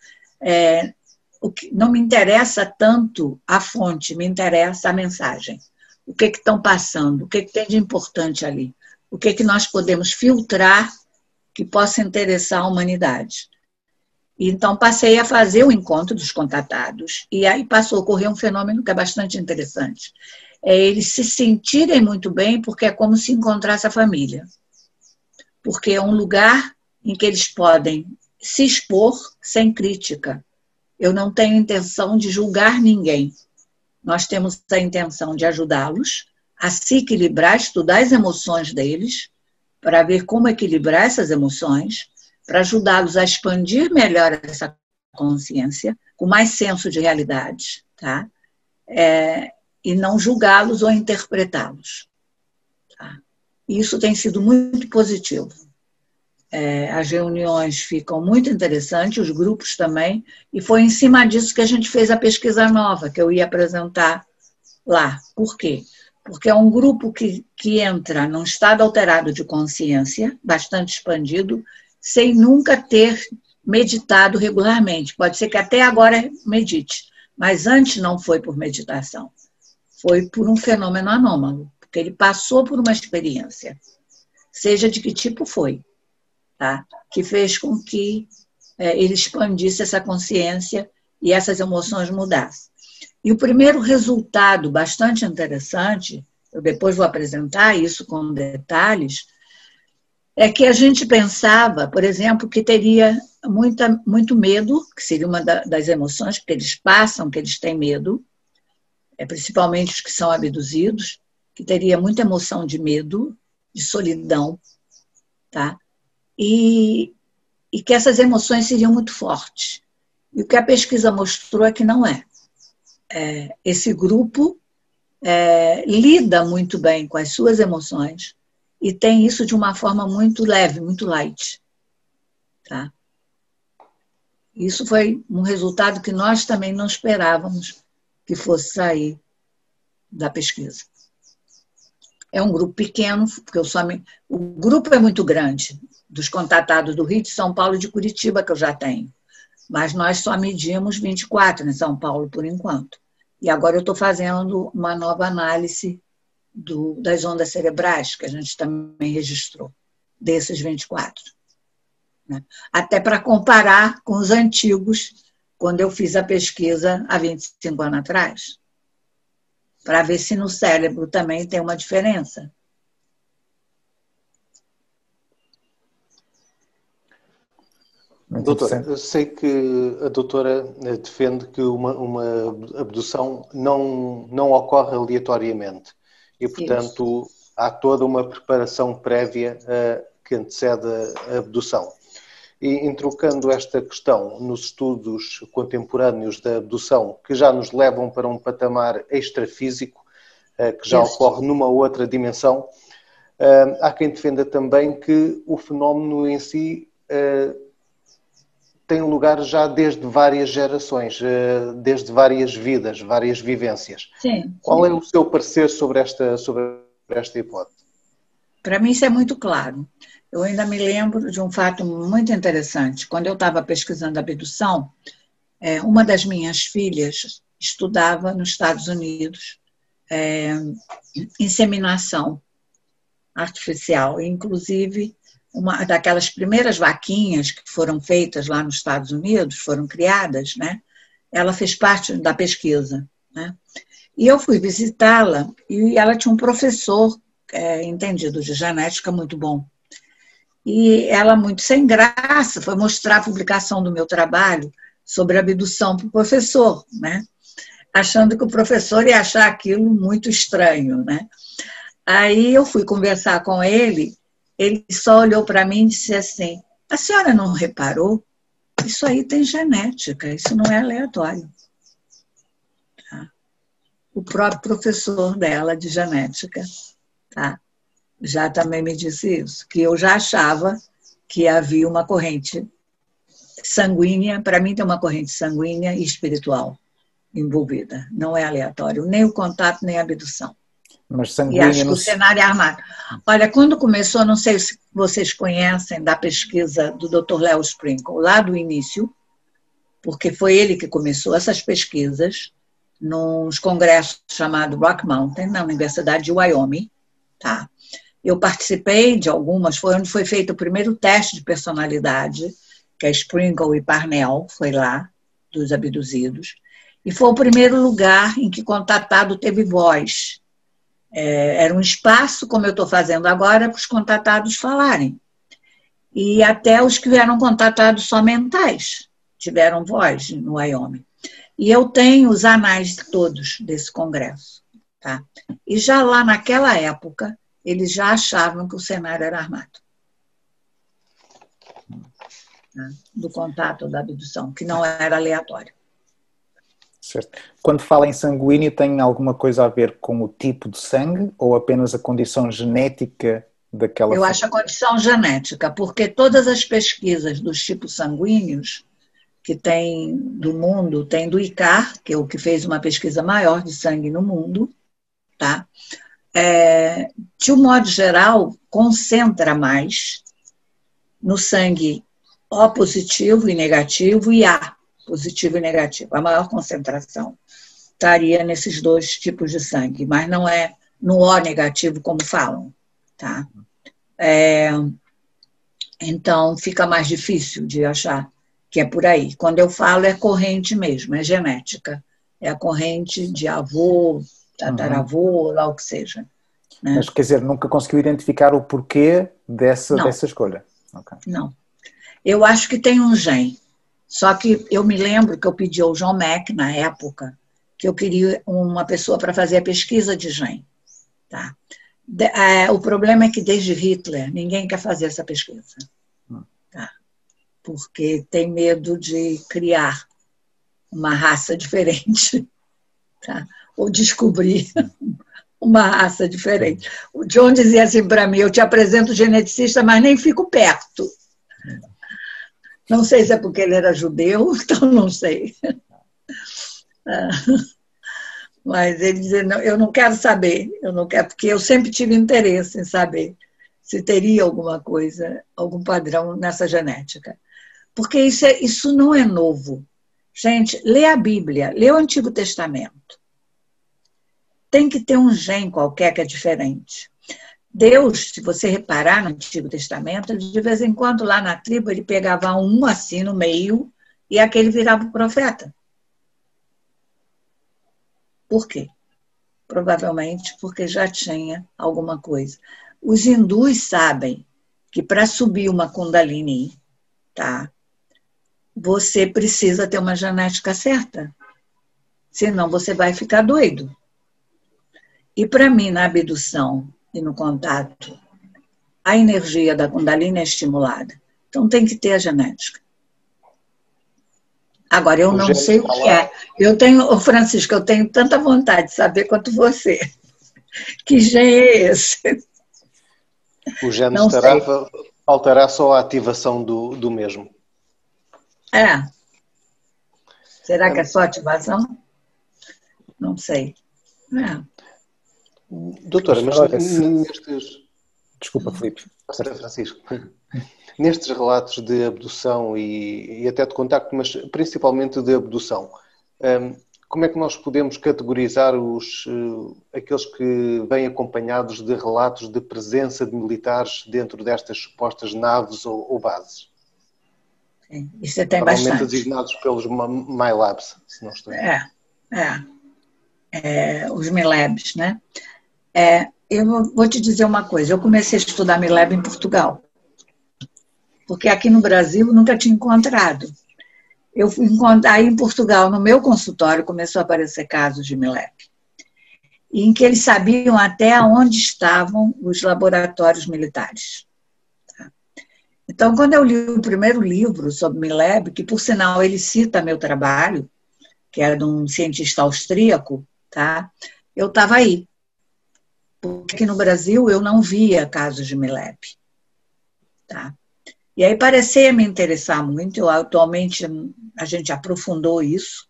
Speaker 3: Não me interessa tanto a fonte, me interessa a mensagem. O que estão passando, o que tem de importante ali, o que nós podemos filtrar que possa interessar a humanidade. Então, passei a fazer o encontro dos contatados, e aí passou a ocorrer um fenômeno que é bastante interessante. Eles se sentirem muito bem, porque é como se encontrasse a família. Porque é um lugar em que eles podem se expor sem crítica. Eu não tenho intenção de julgar ninguém. Nós temos a intenção de ajudá-los a se equilibrar, estudar as emoções deles, para ver como equilibrar essas emoções, para ajudá-los a expandir melhor essa consciência, com mais senso de realidade, tá? E não julgá-los ou interpretá-los. Tá? Isso tem sido muito positivo. As reuniões ficam muito interessantes, os grupos também, e foi em cima disso que a gente fez a pesquisa nova, que eu ia apresentar lá. Por quê? Porque é um grupo que entra num estado alterado de consciência, bastante expandido, sem nunca ter meditado regularmente. Pode ser que até agora medite, mas antes não foi por meditação. Foi por um fenômeno anômalo, porque ele passou por uma experiência, seja de que tipo foi, tá? Que fez com que ele expandisse essa consciência e essas emoções mudassem. E o primeiro resultado bastante interessante, eu depois vou apresentar isso com detalhes, é que a gente pensava, por exemplo, que teria muito medo, que seria uma das emoções que eles passam, que eles têm medo, principalmente os que são abduzidos, que teria muita emoção de medo, de solidão, tá? E que essas emoções seriam muito fortes. E o que a pesquisa mostrou é que não é. Esse grupo lida muito bem com as suas emoções e tem isso de uma forma muito leve, muito light. Tá? Isso foi um resultado que nós também não esperávamos que fosse sair da pesquisa. É um grupo pequeno, porque o grupo é muito grande, dos contatados do Rio, de São Paulo e de Curitiba, que eu já tenho. Mas nós só medimos 24 em São Paulo, por enquanto. E agora eu estou fazendo uma nova análise das ondas cerebrais, que a gente também registrou, desses 24. Né? Até para comparar com os antigos, quando eu fiz a pesquisa há 25 anos atrás, para ver se no cérebro também tem uma diferença.
Speaker 2: Doutora, eu sei que a doutora defende que uma abdução não ocorre aleatoriamente e, portanto, há toda uma preparação prévia que antecede a abdução. E, introcando esta questão nos estudos contemporâneos da abdução, que já nos levam para um patamar extrafísico, que já ocorre numa outra dimensão, há quem defenda também que o fenómeno em si tem lugar já desde várias gerações, desde várias vidas, várias vivências.
Speaker 3: Sim.
Speaker 2: Qual é o seu parecer sobre esta hipótese?
Speaker 3: Para mim isso é muito claro. Eu ainda me lembro de um fato muito interessante. Quando eu estava pesquisando a abdução, uma das minhas filhas estudava nos Estados Unidos inseminação artificial, inclusive uma daquelas primeiras vaquinhas que foram feitas lá nos Estados Unidos, foram criadas, né? Ela fez parte da pesquisa, né? E eu fui visitá-la e ela tinha um professor entendido de genética muito bom. E ela, muito sem graça, foi mostrar a publicação do meu trabalho sobre abdução para o professor, né? Achando que o professor ia achar aquilo muito estranho, né? Aí eu fui conversar com ele, ele só olhou para mim e disse assim, a senhora não reparou? Isso aí tem genética, isso não é aleatório. Tá? O próprio professor dela de genética, tá? Já também me disse isso, que eu já achava que havia uma corrente sanguínea, para mim tem uma corrente sanguínea e espiritual envolvida, não é aleatório, nem o contato, nem a abdução.
Speaker 1: Mas
Speaker 3: E
Speaker 1: sanguínea
Speaker 3: acho que o cenário é armado. Olha, quando começou, não sei se vocês conhecem da pesquisa do Dr. Léo Sprinkle, lá do início, porque foi ele que começou essas pesquisas nos congressos chamado Rock Mountain, na Universidade de Wyoming, tá? Eu participei de algumas, foi onde foi feito o primeiro teste de personalidade, que é Sprinkle e Parnell, foi lá, dos abduzidos, e foi o primeiro lugar em que contatado teve voz. Era um espaço, como eu estou fazendo agora, para os contatados falarem. E até os que vieram contatados só mentais tiveram voz no Wyoming. E eu tenho os anais todos desse congresso. Tá? E já lá naquela época, eles já achavam que o cenário era armado. Tá? Do contato, da abdução, que não era aleatório.
Speaker 1: Certo. Quando fala em sanguíneo, tem alguma coisa a ver com o tipo de sangue ou apenas a condição genética daquela?
Speaker 3: Eu acho a condição genética, porque todas as pesquisas dos tipos sanguíneos que tem do mundo, tem do ICAR, que é o que fez uma pesquisa maior de sangue no mundo, tá? De um modo geral, concentra mais no sangue O positivo e negativo e A positivo e negativo. A maior concentração estaria nesses dois tipos de sangue, mas não é no O negativo como falam, tá? Então, fica mais difícil de achar que é por aí. Quando eu falo, é corrente mesmo, é genética. É a corrente de avô, tataravô, lá o que seja. Né?
Speaker 1: Mas, quer dizer, nunca conseguiu identificar o porquê dessa escolha? Okay.
Speaker 3: Não. Eu acho que tem um gene. Só que eu me lembro que eu pedi ao John Mack, na época, que eu queria uma pessoa para fazer a pesquisa de gene. Tá? O problema é que desde Hitler, ninguém quer fazer essa pesquisa. Tá? Porque tem medo de criar uma raça diferente. Tá? Ou descobrir uma raça diferente. O John dizia assim para mim, eu te apresento geneticista, mas nem fico perto. Não sei se é porque ele era judeu, então não sei. Mas ele dizia, não, eu não quero saber, eu não quero, porque eu sempre tive interesse em saber se teria alguma coisa, algum padrão nessa genética. Porque isso não é novo. Gente, lê a Bíblia, lê o Antigo Testamento. Tem que ter um gene qualquer que é diferente. Deus, se você reparar no Antigo Testamento, de vez em quando lá na tribo ele pegava um assim no meio e aquele virava o profeta. Por quê? Provavelmente porque já tinha alguma coisa. Os hindus sabem que para subir uma Kundalini, tá, você precisa ter uma genética certa. Senão você vai ficar doido. E para mim, na abdução e no contato, a energia da Kundalini é estimulada. Então tem que ter a genética. Agora, eu não sei o que é. Francisco, eu tenho tanta vontade de saber quanto você. Que gene é esse?
Speaker 2: O gene alterará só a ativação do mesmo.
Speaker 3: Será que é só ativação? Não sei.
Speaker 2: Doutora, mas nestes...
Speaker 1: Desculpa, Filipe.
Speaker 2: Francisco. Nestes relatos de abdução e até de contacto, mas principalmente de abdução, como é que nós podemos categorizar aqueles que vêm acompanhados de relatos de presença de militares dentro destas supostas naves ou bases?
Speaker 3: Sim, isso tem bastante.
Speaker 2: Normalmente designados pelos MyLabs, se não estou errado.
Speaker 3: Os MyLabs, né? Eu vou te dizer uma coisa, eu comecei a estudar MyLab em Portugal, porque aqui no Brasil nunca tinha encontrado. Aí em Portugal, no meu consultório, começou a aparecer casos de MyLab. em que eles sabiam até onde estavam os laboratórios militares. Então, quando eu li o primeiro livro sobre Mileb, que por sinal ele cita meu trabalho, que é de um cientista austríaco, tá? Eu estava aí. Porque aqui no Brasil eu não via casos de Mileb. Tá? E aí parecia me interessar muito. Atualmente a gente aprofundou isso,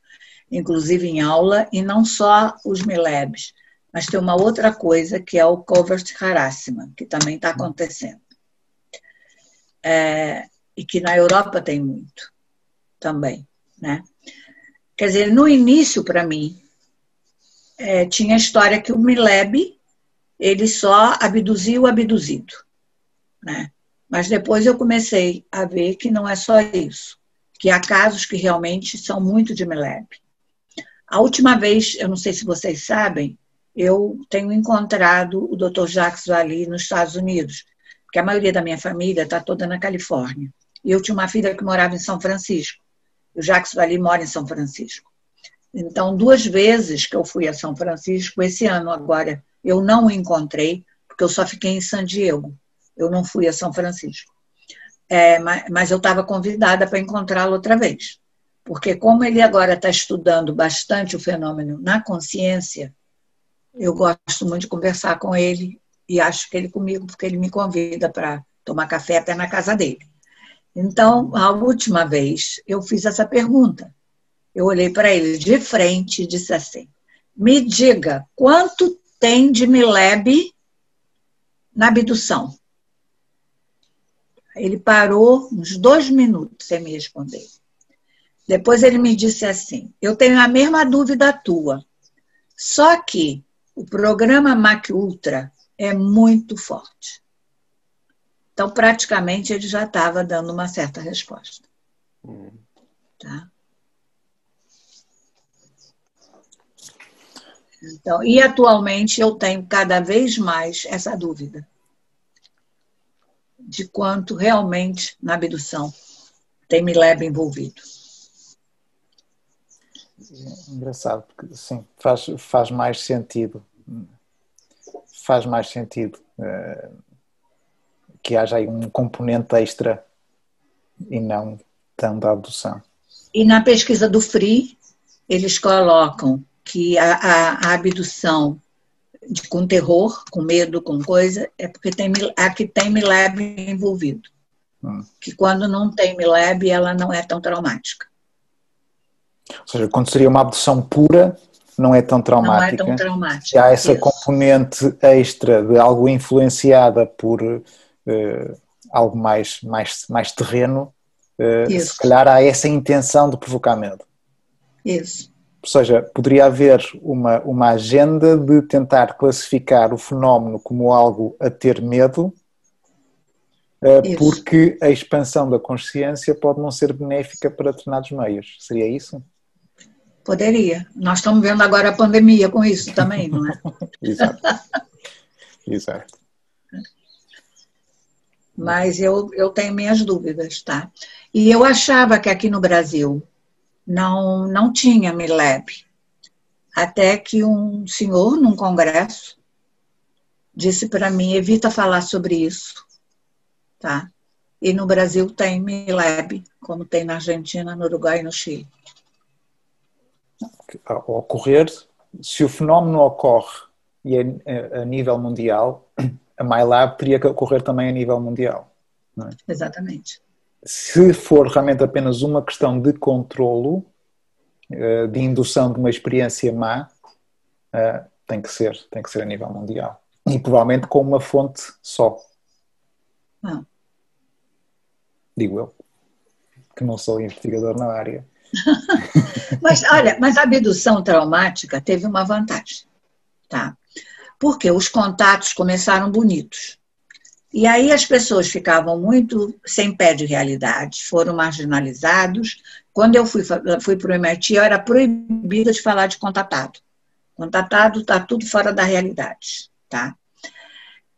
Speaker 3: inclusive em aula, e não só os Milebs, mas tem uma outra coisa que é o covert harassment, que também está acontecendo. E que na Europa tem muito também, né? Quer dizer, no início, para mim, tinha a história que o Mileb, ele só abduzia o abduzido, né? Mas depois eu comecei a ver que não é só isso, que há casos que realmente são muito de Mileb. A última vez, eu não sei se vocês sabem, eu tenho encontrado o Dr. Jacques Vallée nos Estados Unidos, porque a maioria da minha família está toda na Califórnia. E eu tinha uma filha que morava em São Francisco. O Jacques Vallée mora em São Francisco. Então, 2 vezes que eu fui a São Francisco, esse ano agora, eu não o encontrei, porque eu só fiquei em San Diego. Eu não fui a São Francisco. Mas eu estava convidada para encontrá-lo outra vez. Porque como ele agora está estudando bastante o fenômeno na consciência, eu gosto muito de conversar com ele e acho que ele comigo, porque ele me convida para tomar café até na casa dele. Então, a última vez, eu fiz essa pergunta. Eu olhei para ele de frente e disse assim, me diga, quanto tem de Mileb na abdução? Ele parou uns 2 minutos sem me responder. Depois ele me disse assim, eu tenho a mesma dúvida tua, só que o programa MK Ultra é muito forte. Então, praticamente, ele já estava dando uma certa resposta. Tá? Então, e atualmente eu tenho cada vez mais essa dúvida de quanto realmente na abdução tem Mileb envolvido.
Speaker 1: Engraçado, porque sim, faz mais sentido. Faz mais sentido que haja aí um componente extra e não tanto a abdução.
Speaker 3: E na pesquisa do FRI, eles colocam que a abdução com terror, com medo, com coisa, é porque aqui tem Mileb envolvido. Que quando não tem Mileb, ela não é tão traumática.
Speaker 1: Ou seja, quando seria uma abdução pura, não é tão traumática.
Speaker 3: Não é tão traumática.
Speaker 1: Se há essa componente extra de algo influenciada por algo mais terreno, se calhar há essa intenção de provocar medo.
Speaker 3: Isso.
Speaker 1: Ou seja, poderia haver uma agenda de tentar classificar o fenómeno como algo a ter medo, porque a expansão da consciência pode não ser benéfica para determinados meios. Seria isso?
Speaker 3: Poderia. Nós estamos vendo agora a pandemia com isso também, não é?
Speaker 1: Exato. Exato.
Speaker 3: Mas eu tenho minhas dúvidas, tá? E eu achava que aqui no Brasil não tinha Mileb. Até que um senhor, num congresso, disse para mim, evita falar sobre isso, tá? E no Brasil tem Mileb, como tem na Argentina, no Uruguai e no Chile.
Speaker 1: Ao ocorrer, se o fenómeno ocorre e a nível mundial, a MyLab teria que ocorrer também a nível mundial. Não é?
Speaker 3: Exatamente.
Speaker 1: Se for realmente apenas uma questão de controlo, de indução de uma experiência má, tem que ser a nível mundial. E provavelmente com uma fonte só. Digo eu, que não sou investigador na área.
Speaker 3: Mas a abdução traumática teve uma vantagem, tá? Porque os contatos começaram bonitos. E aí as pessoas ficavam muito sem pé de realidade, foram marginalizados. Quando eu fui para o MIT, eu era proibida de falar de contatado. Contatado está tudo fora da realidade, tá?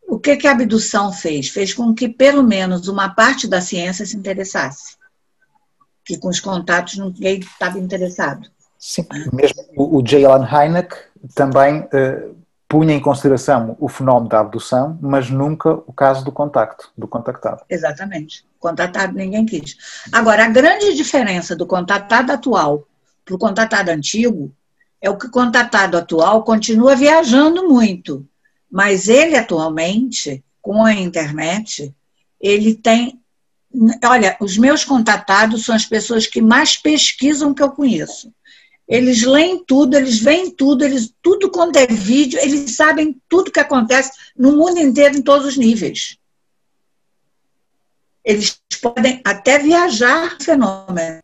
Speaker 3: O que a abdução fez? Fez com que pelo menos uma parte da ciência se interessasse. Que com os contatos ninguém estava interessado.
Speaker 1: Sim, mesmo o J. Allen Hynek também punha em consideração o fenómeno da abdução, mas nunca o caso do contacto, do contactado.
Speaker 3: Exatamente. Contatado ninguém quis. Agora, a grande diferença do contatado atual para o contatado antigo é o que o contatado atual continua viajando muito, mas ele atualmente, com a internet, ele tem... Olha, os meus contatados são as pessoas que mais pesquisam que eu conheço. Eles leem tudo, eles veem tudo, tudo quanto é vídeo, eles sabem tudo que acontece no mundo inteiro, em todos os níveis. Eles podem até viajar no fenômeno,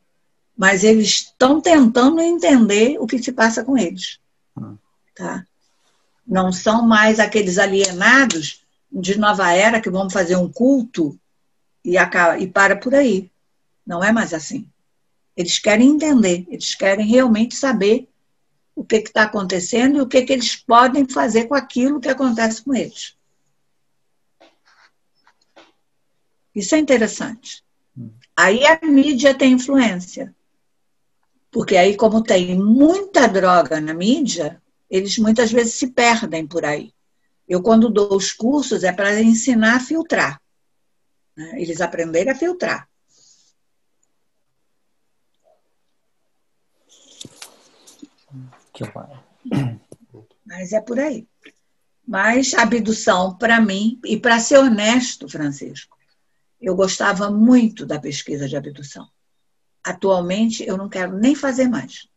Speaker 3: mas eles estão tentando entender o que se passa com eles. Tá? Não são mais aqueles alienados de nova era que vão fazer um culto e para por aí. Não é mais assim. Eles querem entender, eles querem realmente saber o que está acontecendo e o que eles podem fazer com aquilo que acontece com eles. Isso é interessante. Aí a mídia tem influência. Porque aí, como tem muita droga na mídia, eles muitas vezes se perdem por aí. Eu, quando dou os cursos, é para ensinar a filtrar. Eles aprenderem a filtrar. Mas é por aí. Mas a abdução, para mim, e para ser honesto, Francisco, eu gostava muito da pesquisa de abdução. Atualmente, eu não quero nem fazer mais.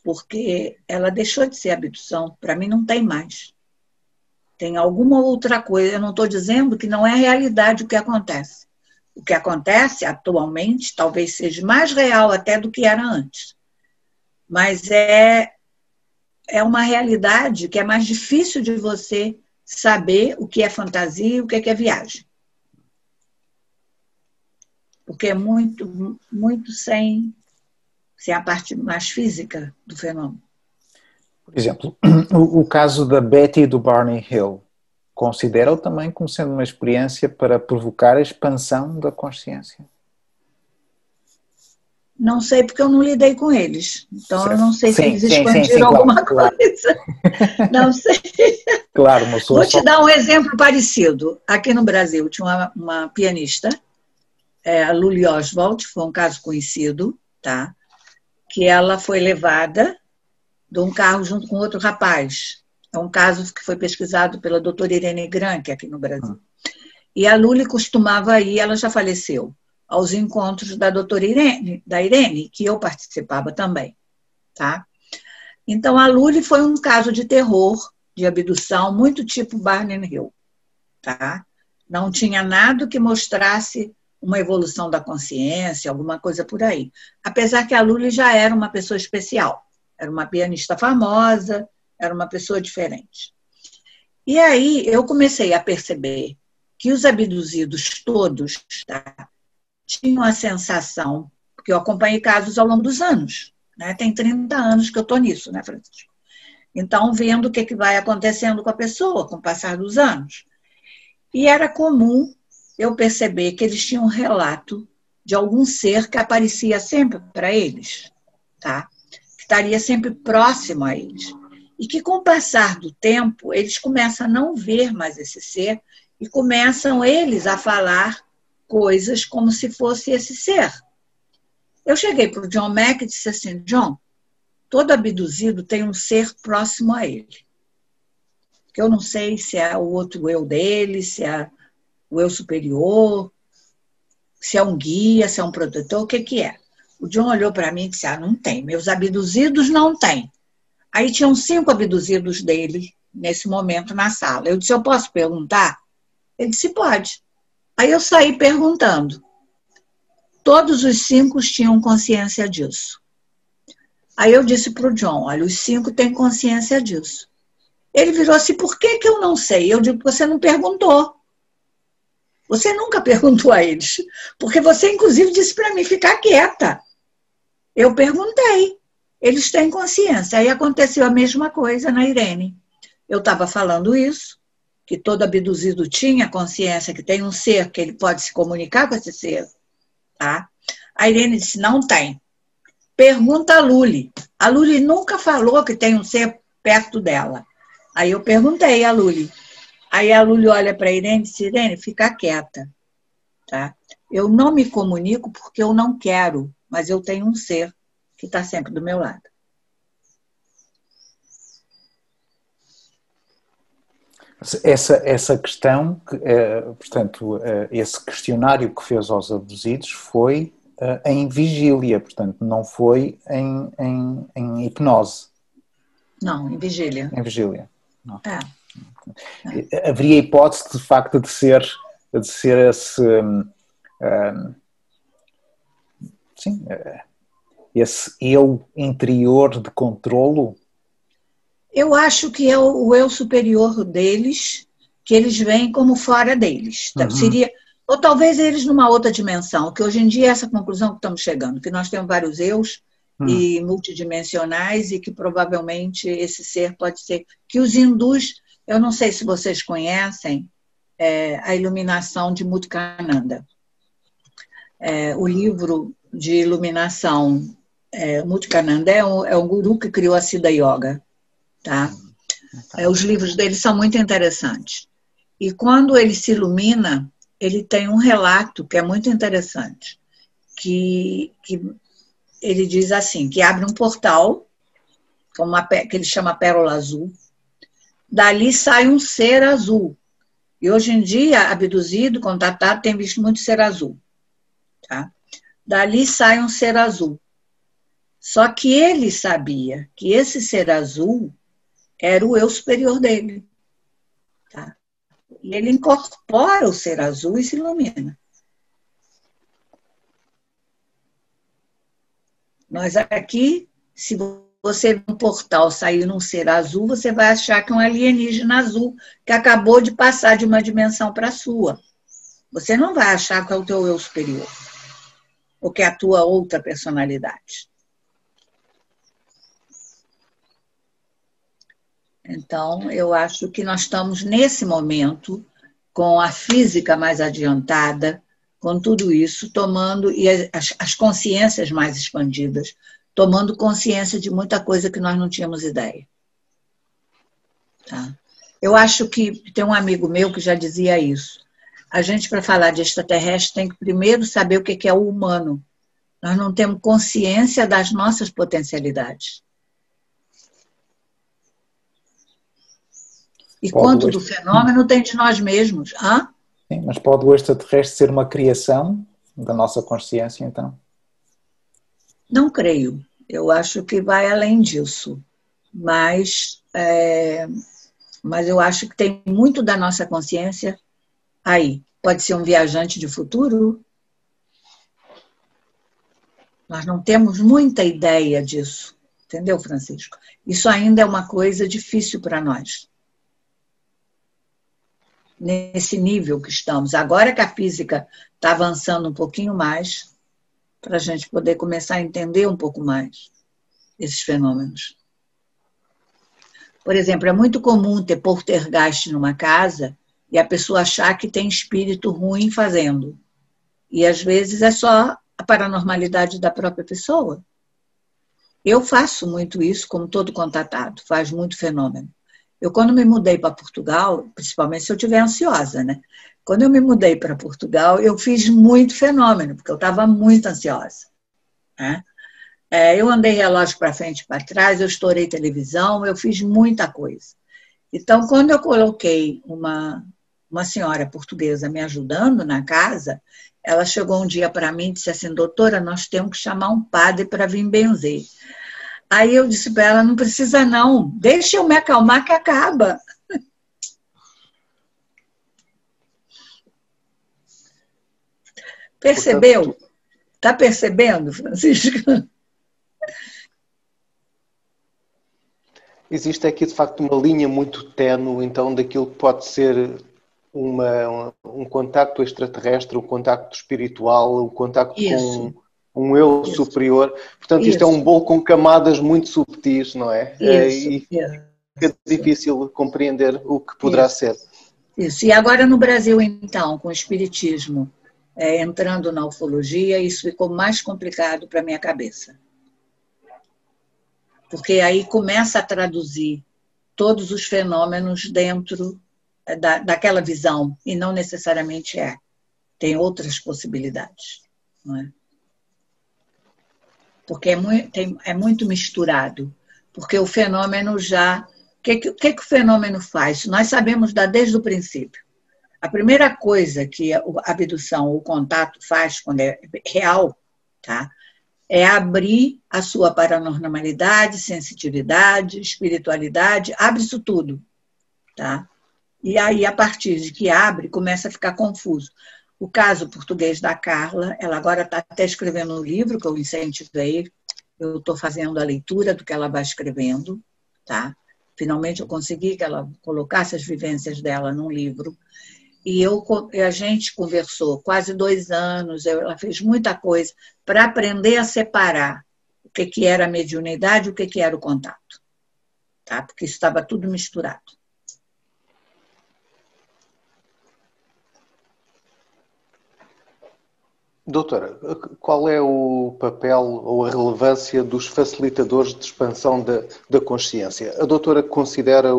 Speaker 3: Porque ela deixou de ser abdução. Para mim, não tem mais. Tem alguma outra coisa. Eu não estou dizendo que não é realidade o que acontece. O que acontece atualmente talvez seja mais real até do que era antes. Mas é uma realidade que é mais difícil de você saber o que é fantasia e o que é viagem. Porque é muito, muito sem a parte mais física do fenômeno.
Speaker 1: Por exemplo, o caso da Betty e do Barney Hill, considera-o também como sendo uma experiência para provocar a expansão da consciência?
Speaker 3: Não sei, porque eu não lidei com eles. Então,
Speaker 1: certo.
Speaker 3: Eu não sei se eles
Speaker 1: sim,
Speaker 3: expandiram alguma coisa. Não sei.
Speaker 1: Claro,
Speaker 3: Vou te dar um exemplo parecido. Aqui no Brasil, tinha uma pianista, a Luli Oswald, foi um caso conhecido, tá? Que ela foi levada de um carro junto com outro rapaz. É um caso que foi pesquisado pela doutora Irene Granke aqui no Brasil. E a Luli costumava ir, ela já faleceu, aos encontros da doutora Irene, que eu participava também. Tá? Então, a Luli foi um caso de terror, de abdução, muito tipo Barney Hill. Tá? Não tinha nada que mostrasse uma evolução da consciência, alguma coisa por aí. Apesar que a Luli já era uma pessoa especial. Era uma pianista famosa, era uma pessoa diferente. E aí eu comecei a perceber que os abduzidos todos, tá, tinham a sensação, porque eu acompanhei casos ao longo dos anos, né? Tem 30 anos que eu estou nisso, né, Francisco? Então, vendo o que vai acontecendo com a pessoa com o passar dos anos. E era comum eu perceber que eles tinham um relato de algum ser que aparecia sempre para eles, tá? Que estaria sempre próximo a eles. E que, com o passar do tempo, eles começam a não ver mais esse ser e começam eles a falar coisas como se fosse esse ser. Eu cheguei para o John Mack e disse assim, John, todo abduzido tem um ser próximo a ele. Que eu não sei se é o outro eu dele, se é o eu superior, se é um guia, se é um protetor, o que é? O John olhou para mim e disse, não tem, meus abduzidos não têm. Aí tinham 5 abduzidos dele nesse momento na sala. Eu disse, eu posso perguntar? Ele disse, pode. Aí eu saí perguntando. Todos os 5 tinham consciência disso. Aí eu disse para o John, olha, os 5 têm consciência disso. Ele virou assim, por que eu não sei? Eu digo, você não perguntou. Você nunca perguntou a eles. Porque você, inclusive, disse para mim ficar quieta. Eu perguntei. Eles têm consciência. Aí aconteceu a mesma coisa na Irene. Eu estava falando isso, que todo abduzido tinha consciência, que tem um ser, que ele pode se comunicar com esse ser. Tá? A Irene disse, não tem. Pergunta a Luli. A Luli nunca falou que tem um ser perto dela. Aí eu perguntei a Luli. Aí a Luli olha para a Irene e diz, Irene, fica quieta. Tá? Eu não me comunico porque eu não quero, mas eu tenho um ser que está sempre do meu lado.
Speaker 1: Essa questão, portanto, esse questionário que fez aos abduzidos foi em vigília, portanto, não foi em hipnose.
Speaker 3: Não, em vigília.
Speaker 1: Em vigília. Não.
Speaker 3: É.
Speaker 1: Haveria hipótese, de facto, de ser esse... sim, esse eu interior de controlo?
Speaker 3: Eu acho que é o eu superior deles, que eles veem como fora deles.
Speaker 1: Uhum.
Speaker 3: Seria, ou talvez eles numa outra dimensão, que hoje em dia é essa conclusão que estamos chegando, que nós temos vários eus e multidimensionais e que provavelmente esse ser pode ser... Que os hindus, eu não sei se vocês conhecem a iluminação de Mutkananda. O livro de iluminação Mutkananda é um guru que criou a Siddha Yoga. Tá? Os livros dele são muito interessantes. E quando ele se ilumina, ele tem um relato que é muito interessante, que ele diz assim, que abre um portal, que ele chama Pérola Azul, dali sai um ser azul. E hoje em dia, abduzido, contatado, tem visto muito ser azul. Tá? Dali sai um ser azul. Só que ele sabia que esse ser azul era o eu superior dele. Tá? E ele incorpora o ser azul e se ilumina. Nós aqui, se você ver um portal sair num ser azul, você vai achar que é um alienígena azul que acabou de passar de uma dimensão para a sua. Você não vai achar que é o teu eu superior ou que é a tua outra personalidade. Então, eu acho que nós estamos, nesse momento, com a física mais adiantada, com tudo isso, tomando, e as consciências mais expandidas, tomando consciência de muita coisa que nós não tínhamos ideia. Tá? Eu acho que tem um amigo meu que já dizia isso. A gente, para falar de extraterrestre, tem que primeiro saber o que é o humano. Nós não temos consciência das nossas potencialidades. E quanto do fenômeno tem de nós mesmos. Hã?
Speaker 1: Sim, mas pode o extraterrestre ser uma criação da nossa consciência, então?
Speaker 3: Não creio. Eu acho que vai além disso. Mas eu acho que tem muito da nossa consciência aí. Pode ser um viajante de futuro? Nós não temos muita ideia disso. Entendeu, Francisco? Isso ainda é uma coisa difícil para nós. Nesse nível que estamos. Agora que a física está avançando um pouquinho mais, para a gente poder começar a entender um pouco mais esses fenômenos. Por exemplo, é muito comum ter poltergeist numa casa e a pessoa achar que tem espírito ruim fazendo. E às vezes é só a paranormalidade da própria pessoa. Eu faço muito isso, como todo contatado, faz muito fenômeno. Eu, quando me mudei para Portugal, principalmente se eu estiver ansiosa, né? Quando eu me mudei para Portugal, eu fiz muito fenômeno, porque eu estava muito ansiosa. Né? Eu andei relógio para frente e para trás, eu estourei televisão, eu fiz muita coisa. Então, quando eu coloquei uma senhora portuguesa me ajudando na casa, ela chegou um dia para mim e disse assim, doutora, nós temos que chamar um padre para vir benzer. Aí eu disse para ela, não precisa não, deixa eu me acalmar que acaba. Percebeu? Está percebendo, Francisco?
Speaker 2: Existe aqui, de facto, uma linha muito ténue, então, daquilo que pode ser um contacto extraterrestre, um contacto espiritual, um contacto com um eu superior. Portanto, isto é um bolo com camadas muito subtis, não é? E é difícil compreender o que poderá ser.
Speaker 3: Isso. E agora no Brasil, então, com o espiritismo entrando na ufologia, isso ficou mais complicado para a minha cabeça. Porque aí começa a traduzir todos os fenômenos dentro daquela visão, e não necessariamente é. Tem outras possibilidades, não é? Porque é muito misturado, porque o fenômeno já... O que o fenômeno faz? Nós sabemos desde o princípio. A primeira coisa que a abdução, o contato faz quando é real, tá? É abrir a sua paranormalidade, sensitividade, espiritualidade, abre isso tudo, tá? E aí, a partir de que abre, começa a ficar confuso. O caso português da Carla, ela agora está até escrevendo um livro que eu incentivei, eu estou fazendo a leitura do que ela vai escrevendo, tá? Finalmente eu consegui que ela colocasse as vivências dela num livro. E a gente conversou quase 2 anos, ela fez muita coisa para aprender a separar o que era a mediunidade e o que era o contato, tá? Porque isso estava tudo misturado.
Speaker 2: Doutora, qual é o papel ou a relevância dos facilitadores de expansão da consciência? A doutora considera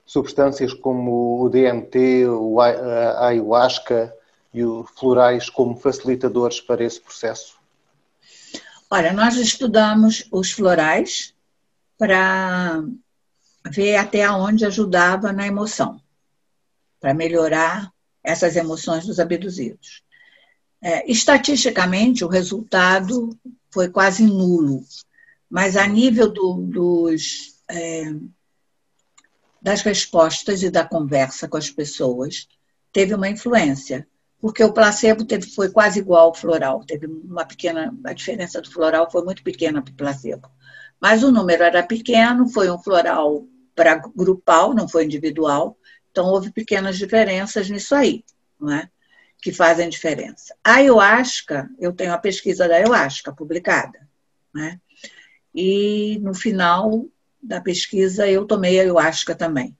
Speaker 2: substâncias como o DMT, a ayahuasca e os florais como facilitadores para esse processo?
Speaker 3: Olha, nós estudamos os florais para ver até onde ajudava na emoção, para melhorar essas emoções dos abduzidos. Estatisticamente, o resultado foi quase nulo, mas a nível das respostas e da conversa com as pessoas, teve uma influência, porque o placebo foi quase igual ao floral, teve a diferença do floral foi muito pequena para o placebo, mas o número era pequeno, foi um floral para grupal, não foi individual, então houve pequenas diferenças nisso aí, não é? Que fazem diferença. A ayahuasca, eu tenho a pesquisa da ayahuasca publicada, né? E no final da pesquisa eu tomei ayahuasca também.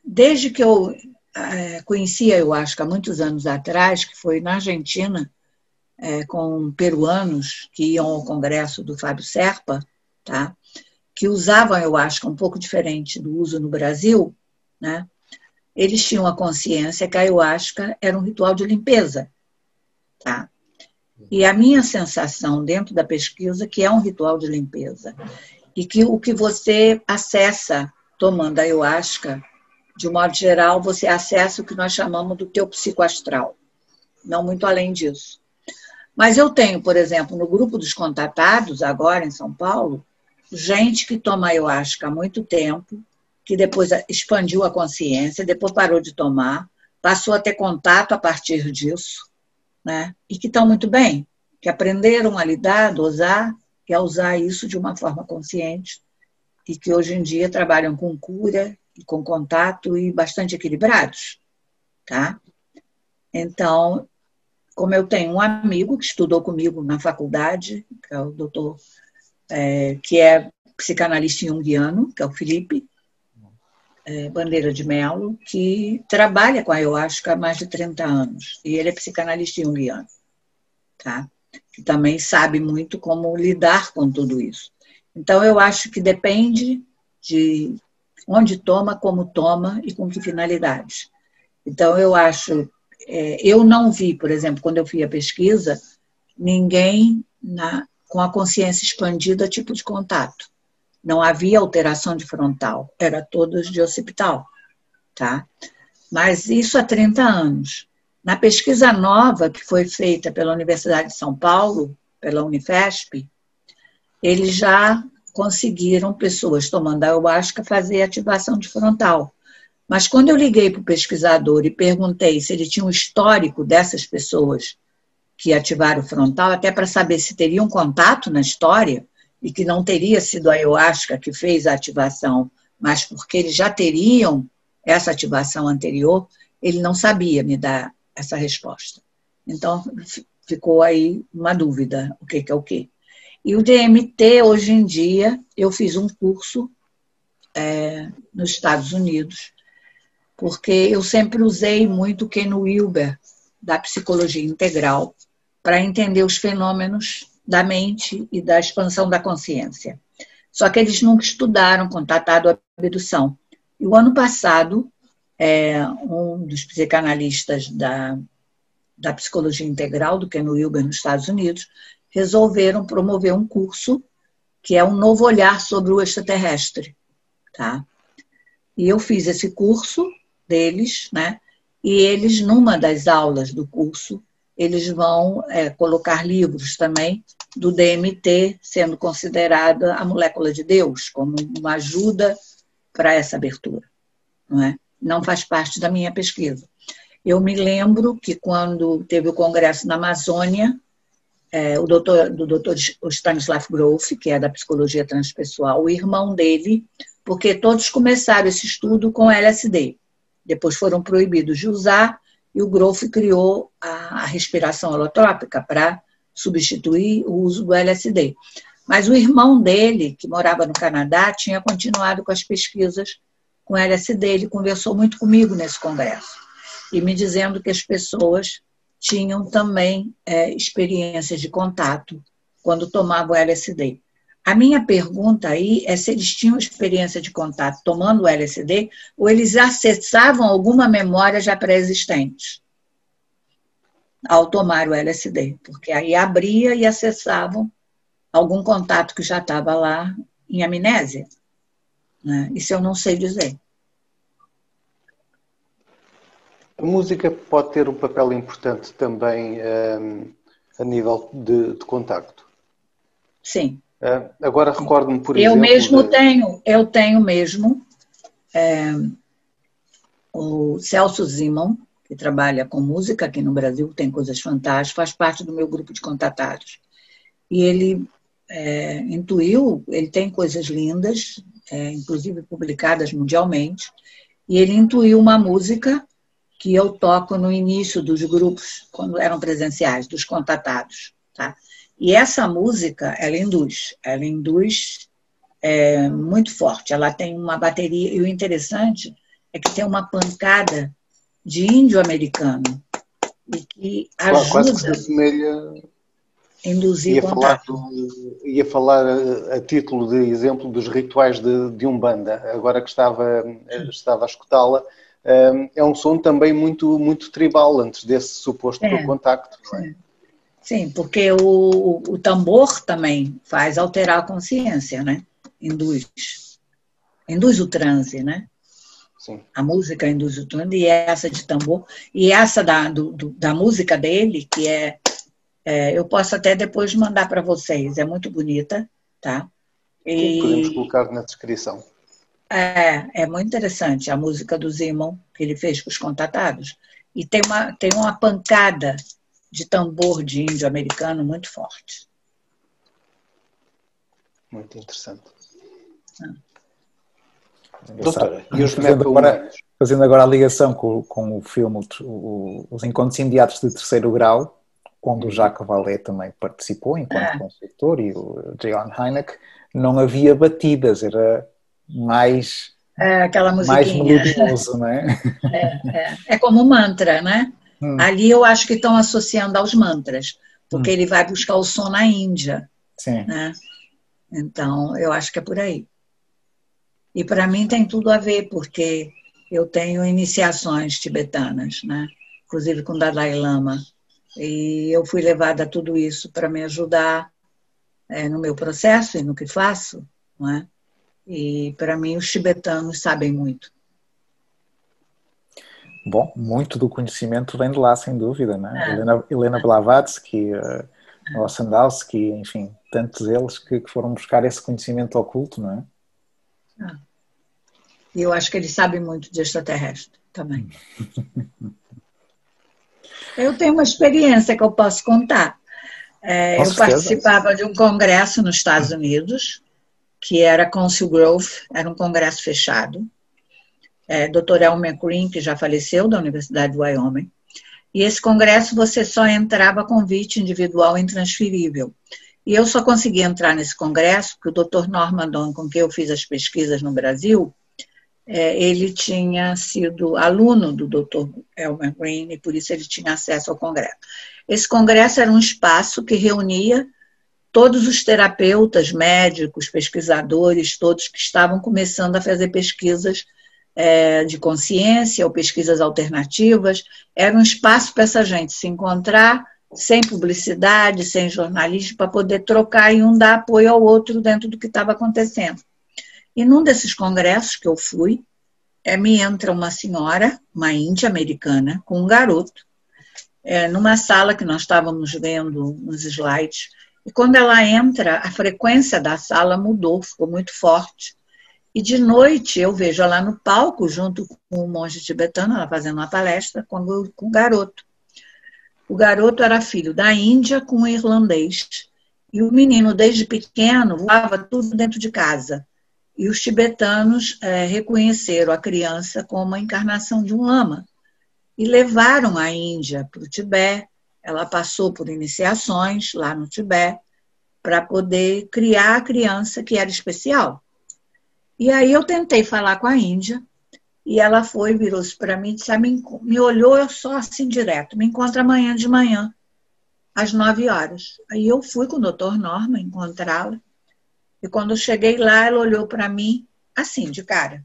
Speaker 3: Desde que eu conheci a ayahuasca há muitos anos atrás, que foi na Argentina, com peruanos que iam ao congresso do Fábio Serpa, tá? Que usavam a ayahuasca um pouco diferente do uso no Brasil, né? Eles tinham a consciência que a ayahuasca era um ritual de limpeza, tá? E a minha sensação dentro da pesquisa que é um ritual de limpeza e que o que você acessa tomando a ayahuasca, de um modo geral, você acessa o que nós chamamos do teu psicoastral, não muito além disso. Mas eu tenho, por exemplo, no grupo dos contatados, agora em São Paulo, gente que toma ayahuasca há muito tempo, que depois expandiu a consciência, depois parou de tomar, passou a ter contato a partir disso, né? E que estão muito bem, que aprenderam a lidar, dosar, e a usar isso de uma forma consciente, e que hoje em dia trabalham com cura, e com contato, e bastante equilibrados, tá? Então, como eu tenho um amigo que estudou comigo na faculdade, que é o doutor, que é psicanalista junguiano, que é o Felipe, Bandeira de Mello, que trabalha com a ayahuasca há mais de 30 anos. E ele é psicanalista junguiano, tá? Que também sabe muito como lidar com tudo isso. Então, eu acho que depende de onde toma, como toma e com que finalidades. Então, eu acho... eu não vi, por exemplo, quando eu fiz a pesquisa, ninguém com a consciência expandida tipo de contato. Não havia alteração de frontal, era todas de occipital, tá? Mas isso há 30 anos. Na pesquisa nova que foi feita pela Universidade de São Paulo, pela Unifesp, eles já conseguiram pessoas tomando ayahuasca fazer ativação de frontal. Mas quando eu liguei para o pesquisador e perguntei se ele tinha um histórico dessas pessoas que ativaram o frontal, até para saber se teriam contato na história, e que não teria sido a ayahuasca que fez a ativação, mas porque eles já teriam essa ativação anterior, ele não sabia me dar essa resposta. Então, ficou aí uma dúvida, o que é o quê. E o DMT, hoje em dia, eu fiz um curso nos Estados Unidos, porque eu sempre usei muito o Ken Wilber, da psicologia integral, para entender os fenômenos da mente e da expansão da consciência. Só que eles nunca estudaram contatado abdução. E o ano passado, um dos psicanalistas da psicologia integral, do Ken Wilber, nos Estados Unidos, resolveram promover um curso que é um novo olhar sobre o extraterrestre. Tá? E eu fiz esse curso deles, né? E eles, numa das aulas do curso, eles vão colocar livros também do DMT, sendo considerada a molécula de Deus, como uma ajuda para essa abertura. Não é? Não faz parte da minha pesquisa. Eu me lembro que quando teve o congresso na Amazônia, do doutor Stanislav Grof, que é da psicologia transpessoal, o irmão dele, porque todos começaram esse estudo com LSD. Depois foram proibidos de usar e o Grof criou a respiração holotrópica para substituir o uso do LSD. Mas o irmão dele, que morava no Canadá, tinha continuado com as pesquisas com LSD. Ele conversou muito comigo nesse congresso e me dizendo que as pessoas tinham também experiências de contato quando tomavam LSD. A minha pergunta aí é se eles tinham experiência de contato tomando o LSD ou eles acessavam alguma memória já pré-existente ao tomar o LSD, porque aí abria e acessavam algum contato que já estava lá em amnésia. Né? Isso eu não sei dizer.
Speaker 2: A música pode ter um papel importante também a nível de contacto.
Speaker 3: Sim.
Speaker 2: Agora recordo-me, por
Speaker 3: eu
Speaker 2: exemplo...
Speaker 3: Eu tenho mesmo o Celso Zimon, que trabalha com música aqui no Brasil, tem coisas fantásticas, faz parte do meu grupo de contatados. E ele intuiu, ele tem coisas lindas, inclusive publicadas mundialmente, e ele intuiu uma música que eu toco no início dos grupos, quando eram presenciais, dos contatados. Tá? E essa música, ela induz muito forte. Ela tem uma bateria, e o interessante é que tem uma pancada de índio-americano, e que ajuda
Speaker 2: quase que se assemelha,
Speaker 3: a induzir contato.
Speaker 2: Ia falar a título de exemplo dos rituais de Umbanda, agora que estava a escutá-la. É um som também muito, muito tribal, antes desse suposto contacto. Não é?
Speaker 3: Sim, porque o tambor também faz alterar a consciência, né? Induz o transe, né?
Speaker 2: Sim.
Speaker 3: A música induz o transe, e essa de tambor, e essa da música dele, que eu posso até depois mandar para vocês, é muito bonita, tá?
Speaker 2: Podemos colocar na descrição.
Speaker 3: É muito interessante a música do Zimon, que ele fez com os contatados. E tem uma pancada de tambor de índio americano muito forte.
Speaker 2: Muito interessante.
Speaker 1: Doutora, e os fazendo agora a ligação com o filme Os Encontros Imediatos de Terceiro Grau, onde o Jacques Vallée também participou enquanto consultor, e o J.Allen Hynek, não havia batidas, era mais
Speaker 3: aquela
Speaker 1: mais
Speaker 3: musiquinha.
Speaker 1: melodioso, não é?
Speaker 3: É como mantra, né? Ali eu acho que estão associando aos mantras, porque ele vai buscar o som na Índia.
Speaker 1: Sim.
Speaker 3: Né? Então, eu acho que é por aí. E para mim tem tudo a ver, porque eu tenho iniciações tibetanas, né? Inclusive com o Dalai Lama. E eu fui levada a tudo isso para me ajudar no meu processo e no que faço, não é? E para mim os tibetanos sabem muito.
Speaker 1: Bom, muito do conhecimento vem de lá, sem dúvida, né? Helena Blavatsky, Noah Sandowski, enfim, tantos eles que foram buscar esse conhecimento oculto, não é?
Speaker 3: E eu acho que eles sabem muito de extraterrestre também. Eu tenho uma experiência que eu posso contar. Eu participava de um congresso nos Estados Unidos, que era Council Grove, era um congresso fechado. Dr. Elmer Green, que já faleceu, da Universidade de Wyoming. E esse congresso você só entrava convite individual intransferível. E eu só consegui entrar nesse congresso porque o Dr. Norman Don, com quem eu fiz as pesquisas no Brasil, ele tinha sido aluno do Dr. Elmer Green e por isso ele tinha acesso ao congresso. Esse congresso era um espaço que reunia todos os terapeutas, médicos, pesquisadores, todos que estavam começando a fazer pesquisas de consciência ou pesquisas alternativas. Era um espaço para essa gente se encontrar, sem publicidade, sem jornalismo, para poder trocar e um dar apoio ao outro dentro do que estava acontecendo. E num desses congressos que eu fui, me entra uma senhora, uma índia americana, com um garoto, numa sala que nós estávamos vendo nos slides. E quando ela entra, a frequência da sala mudou, ficou muito forte. E de noite eu vejo ela no palco, junto com o monge tibetano, ela fazendo uma palestra com o garoto. O garoto era filho da Índia com um irlandês. E o menino, desde pequeno, voava tudo dentro de casa. E os tibetanos reconheceram a criança como uma encarnação de um lama. E levaram a Índia para o Tibete. Ela passou por iniciações lá no Tibete para poder criar a criança que era especial. E aí eu tentei falar com a Índia e ela virou-se para mim e disse, me olhou só assim direto, me encontra amanhã de manhã, às 9 horas. Aí eu fui com o Dr. Norma encontrá-la e quando eu cheguei lá, ela olhou para mim assim, de cara.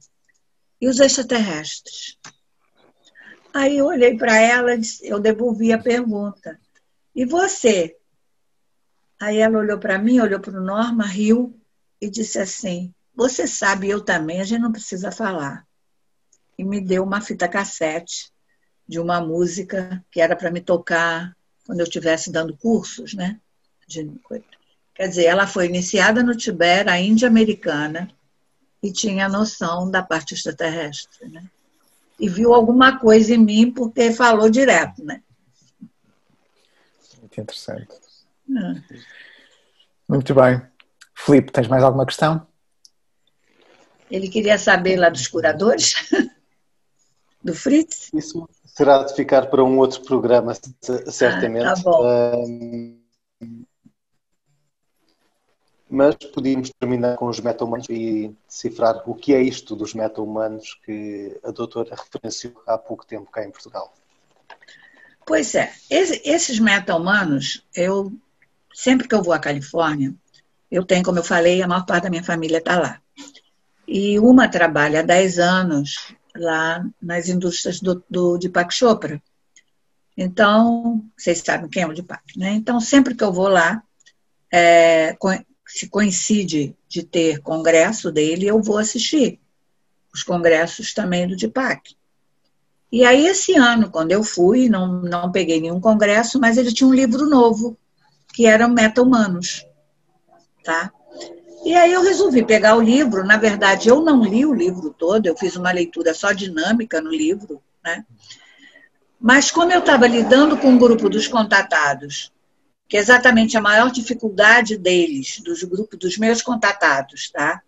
Speaker 3: E os extraterrestres? Aí eu olhei para ela, eu devolvi a pergunta. E você? Aí ela olhou para mim, olhou para o Norma, riu e disse assim, você sabe, eu também, a gente não precisa falar. E me deu uma fita cassete de uma música que era para me tocar quando eu estivesse dando cursos, né? Quer dizer, ela foi iniciada no Tibete, a Índia americana, e tinha noção da parte extraterrestre, né? E viu alguma coisa em mim porque falou direto, né?
Speaker 1: Muito interessante. Muito bem. Filipe, tens mais alguma questão?
Speaker 3: Ele queria saber lá dos curadores? Do Fritz?
Speaker 2: Isso terá de ficar para um outro programa, certamente.
Speaker 3: Tá bom.
Speaker 2: Mas podíamos terminar com os meta-humanos e decifrar o que é isto dos meta-humanos que a doutora referenciou há pouco tempo cá em Portugal.
Speaker 3: Pois é. Esses meta-humanos, sempre que eu vou à Califórnia, eu tenho, como eu falei, a maior parte da minha família está lá. E uma trabalha há 10 anos lá nas indústrias do Deepak Chopra. Então, vocês sabem quem é o Deepak, né? Então, sempre que eu vou lá, se coincide de ter congresso dele, eu vou assistir os congressos também do Deepak. E aí, esse ano, quando eu fui, não peguei nenhum congresso, mas ele tinha um livro novo, que era Meta-Humanos, tá? E aí eu resolvi pegar o livro. Na verdade, eu não li o livro todo, eu fiz uma leitura só dinâmica no livro, né? Mas como eu estava lidando com o grupo dos contatados, que é exatamente a maior dificuldade deles, dos grupos dos meus contatados, tá?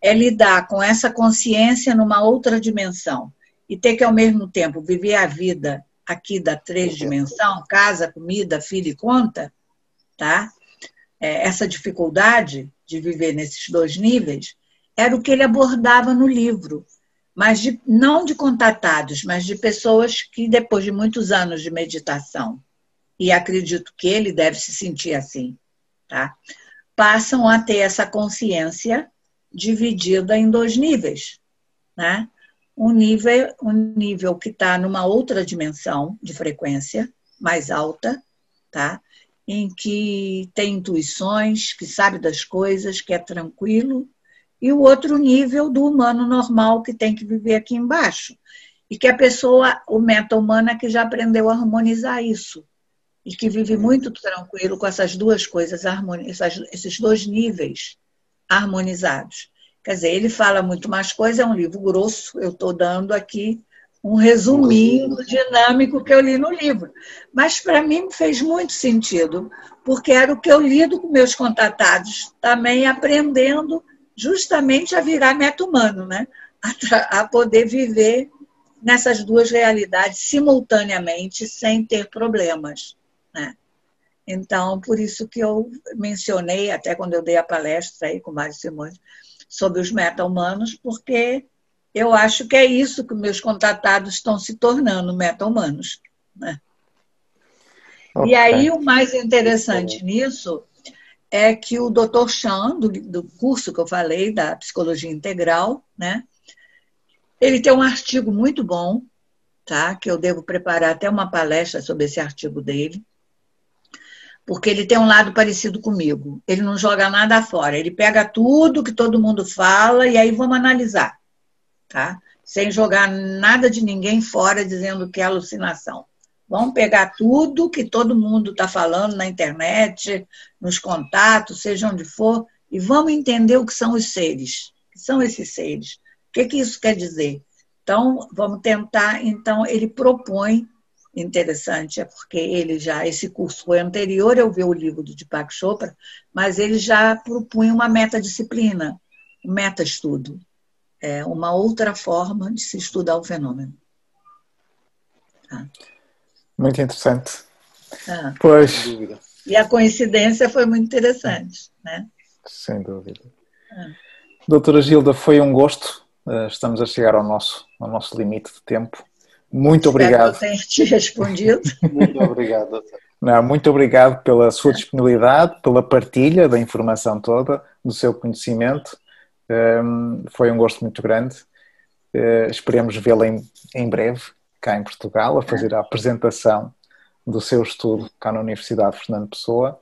Speaker 3: É lidar com essa consciência numa outra dimensão e ter que, ao mesmo tempo, viver a vida aqui da 3 dimensão, casa, comida, filho e conta, tá? Essa dificuldade de viver nesses 2 níveis era o que ele abordava no livro, mas não de contatados, mas de pessoas que, depois de muitos anos de meditação, e acredito que ele deve se sentir assim, tá? Passam a ter essa consciência dividida em 2 níveis, né? Um nível que está numa outra dimensão de frequência mais alta, tá? Em que tem intuições, que sabe das coisas, que é tranquilo, e o outro nível do humano normal que tem que viver aqui embaixo. E que a pessoa, o meta-humano, é que já aprendeu a harmonizar isso. E que vive muito tranquilo com essas 2 coisas, esses 2 níveis harmonizados. Quer dizer, ele fala muito mais coisa, é um livro grosso, eu estou dando aqui um resuminho dinâmico que eu li no livro. Mas, para mim, fez muito sentido, porque era o que eu lido com meus contatados, também aprendendo justamente a virar meta-humano, né? A poder viver nessas 2 realidades simultaneamente, sem ter problemas, né? Então, por isso que eu mencionei, até quando eu dei a palestra aí com Mário Simões, sobre os meta-humanos, porque eu acho que é isso que meus contatados estão se tornando, meta-humanos, né? Okay. E aí o mais interessante nisso é que o Dr. Chan, do curso que eu falei, da Psicologia Integral, né? Ele tem um artigo muito bom, tá? Que eu devo preparar até uma palestra sobre esse artigo dele, porque ele tem um lado parecido comigo. Ele não joga nada fora, ele pega tudo que todo mundo fala e aí vamos analisar, tá? Sem jogar nada de ninguém fora dizendo que é alucinação. Vamos pegar tudo que todo mundo está falando na internet, nos contatos, seja onde for, e vamos entender o que são os seres. O que são esses seres? O que isso quer dizer? Então, vamos tentar. Então, ele propõe, interessante, é porque esse curso foi anterior eu ver o livro do Deepak Chopra, mas ele já propunha uma metadisciplina, um meta-estudo, uma outra forma de se estudar o fenômeno. Tá?
Speaker 1: Muito interessante.
Speaker 3: Pois. Sem dúvida. E a coincidência foi muito interessante, né?
Speaker 1: Sem dúvida. Doutora Gilda, foi um gosto. Estamos a chegar ao nosso limite de tempo. Muito obrigado.
Speaker 3: Espero que eu tenha te respondido.
Speaker 2: Muito obrigado, doutora.
Speaker 1: Não, muito obrigado pela sua disponibilidade, pela partilha da informação toda, do seu conhecimento. Foi um gosto muito grande. Esperemos vê-la em breve, cá em Portugal, a fazer a apresentação do seu estudo cá na Universidade Fernando Pessoa.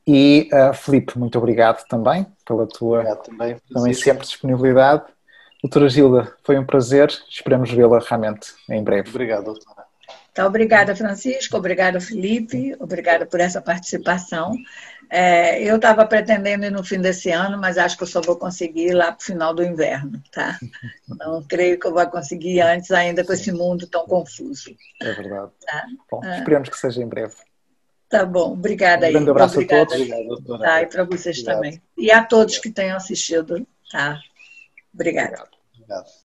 Speaker 1: E, Filipe, muito obrigado também pela tua também sempre disponibilidade. Doutora Gilda, foi um prazer. Esperamos vê-la realmente em breve.
Speaker 2: Obrigado, doutora.
Speaker 3: Então, obrigada, Francisco. Obrigada, Felipe. Obrigada por essa participação. Eu estava pretendendo ir no fim desse ano, mas acho que eu só vou conseguir ir lá para o final do inverno, tá? Não creio que eu vou conseguir antes ainda com esse mundo tão confuso.
Speaker 1: É verdade. Tá? Bom, esperamos que seja em breve.
Speaker 3: Tá bom, obrigada aí.
Speaker 1: Um grande abraço a todos.
Speaker 2: Obrigado, doutora.
Speaker 3: Tá, e para vocês também. E a todos que tenham assistido, tá? Obrigada.
Speaker 2: Obrigado.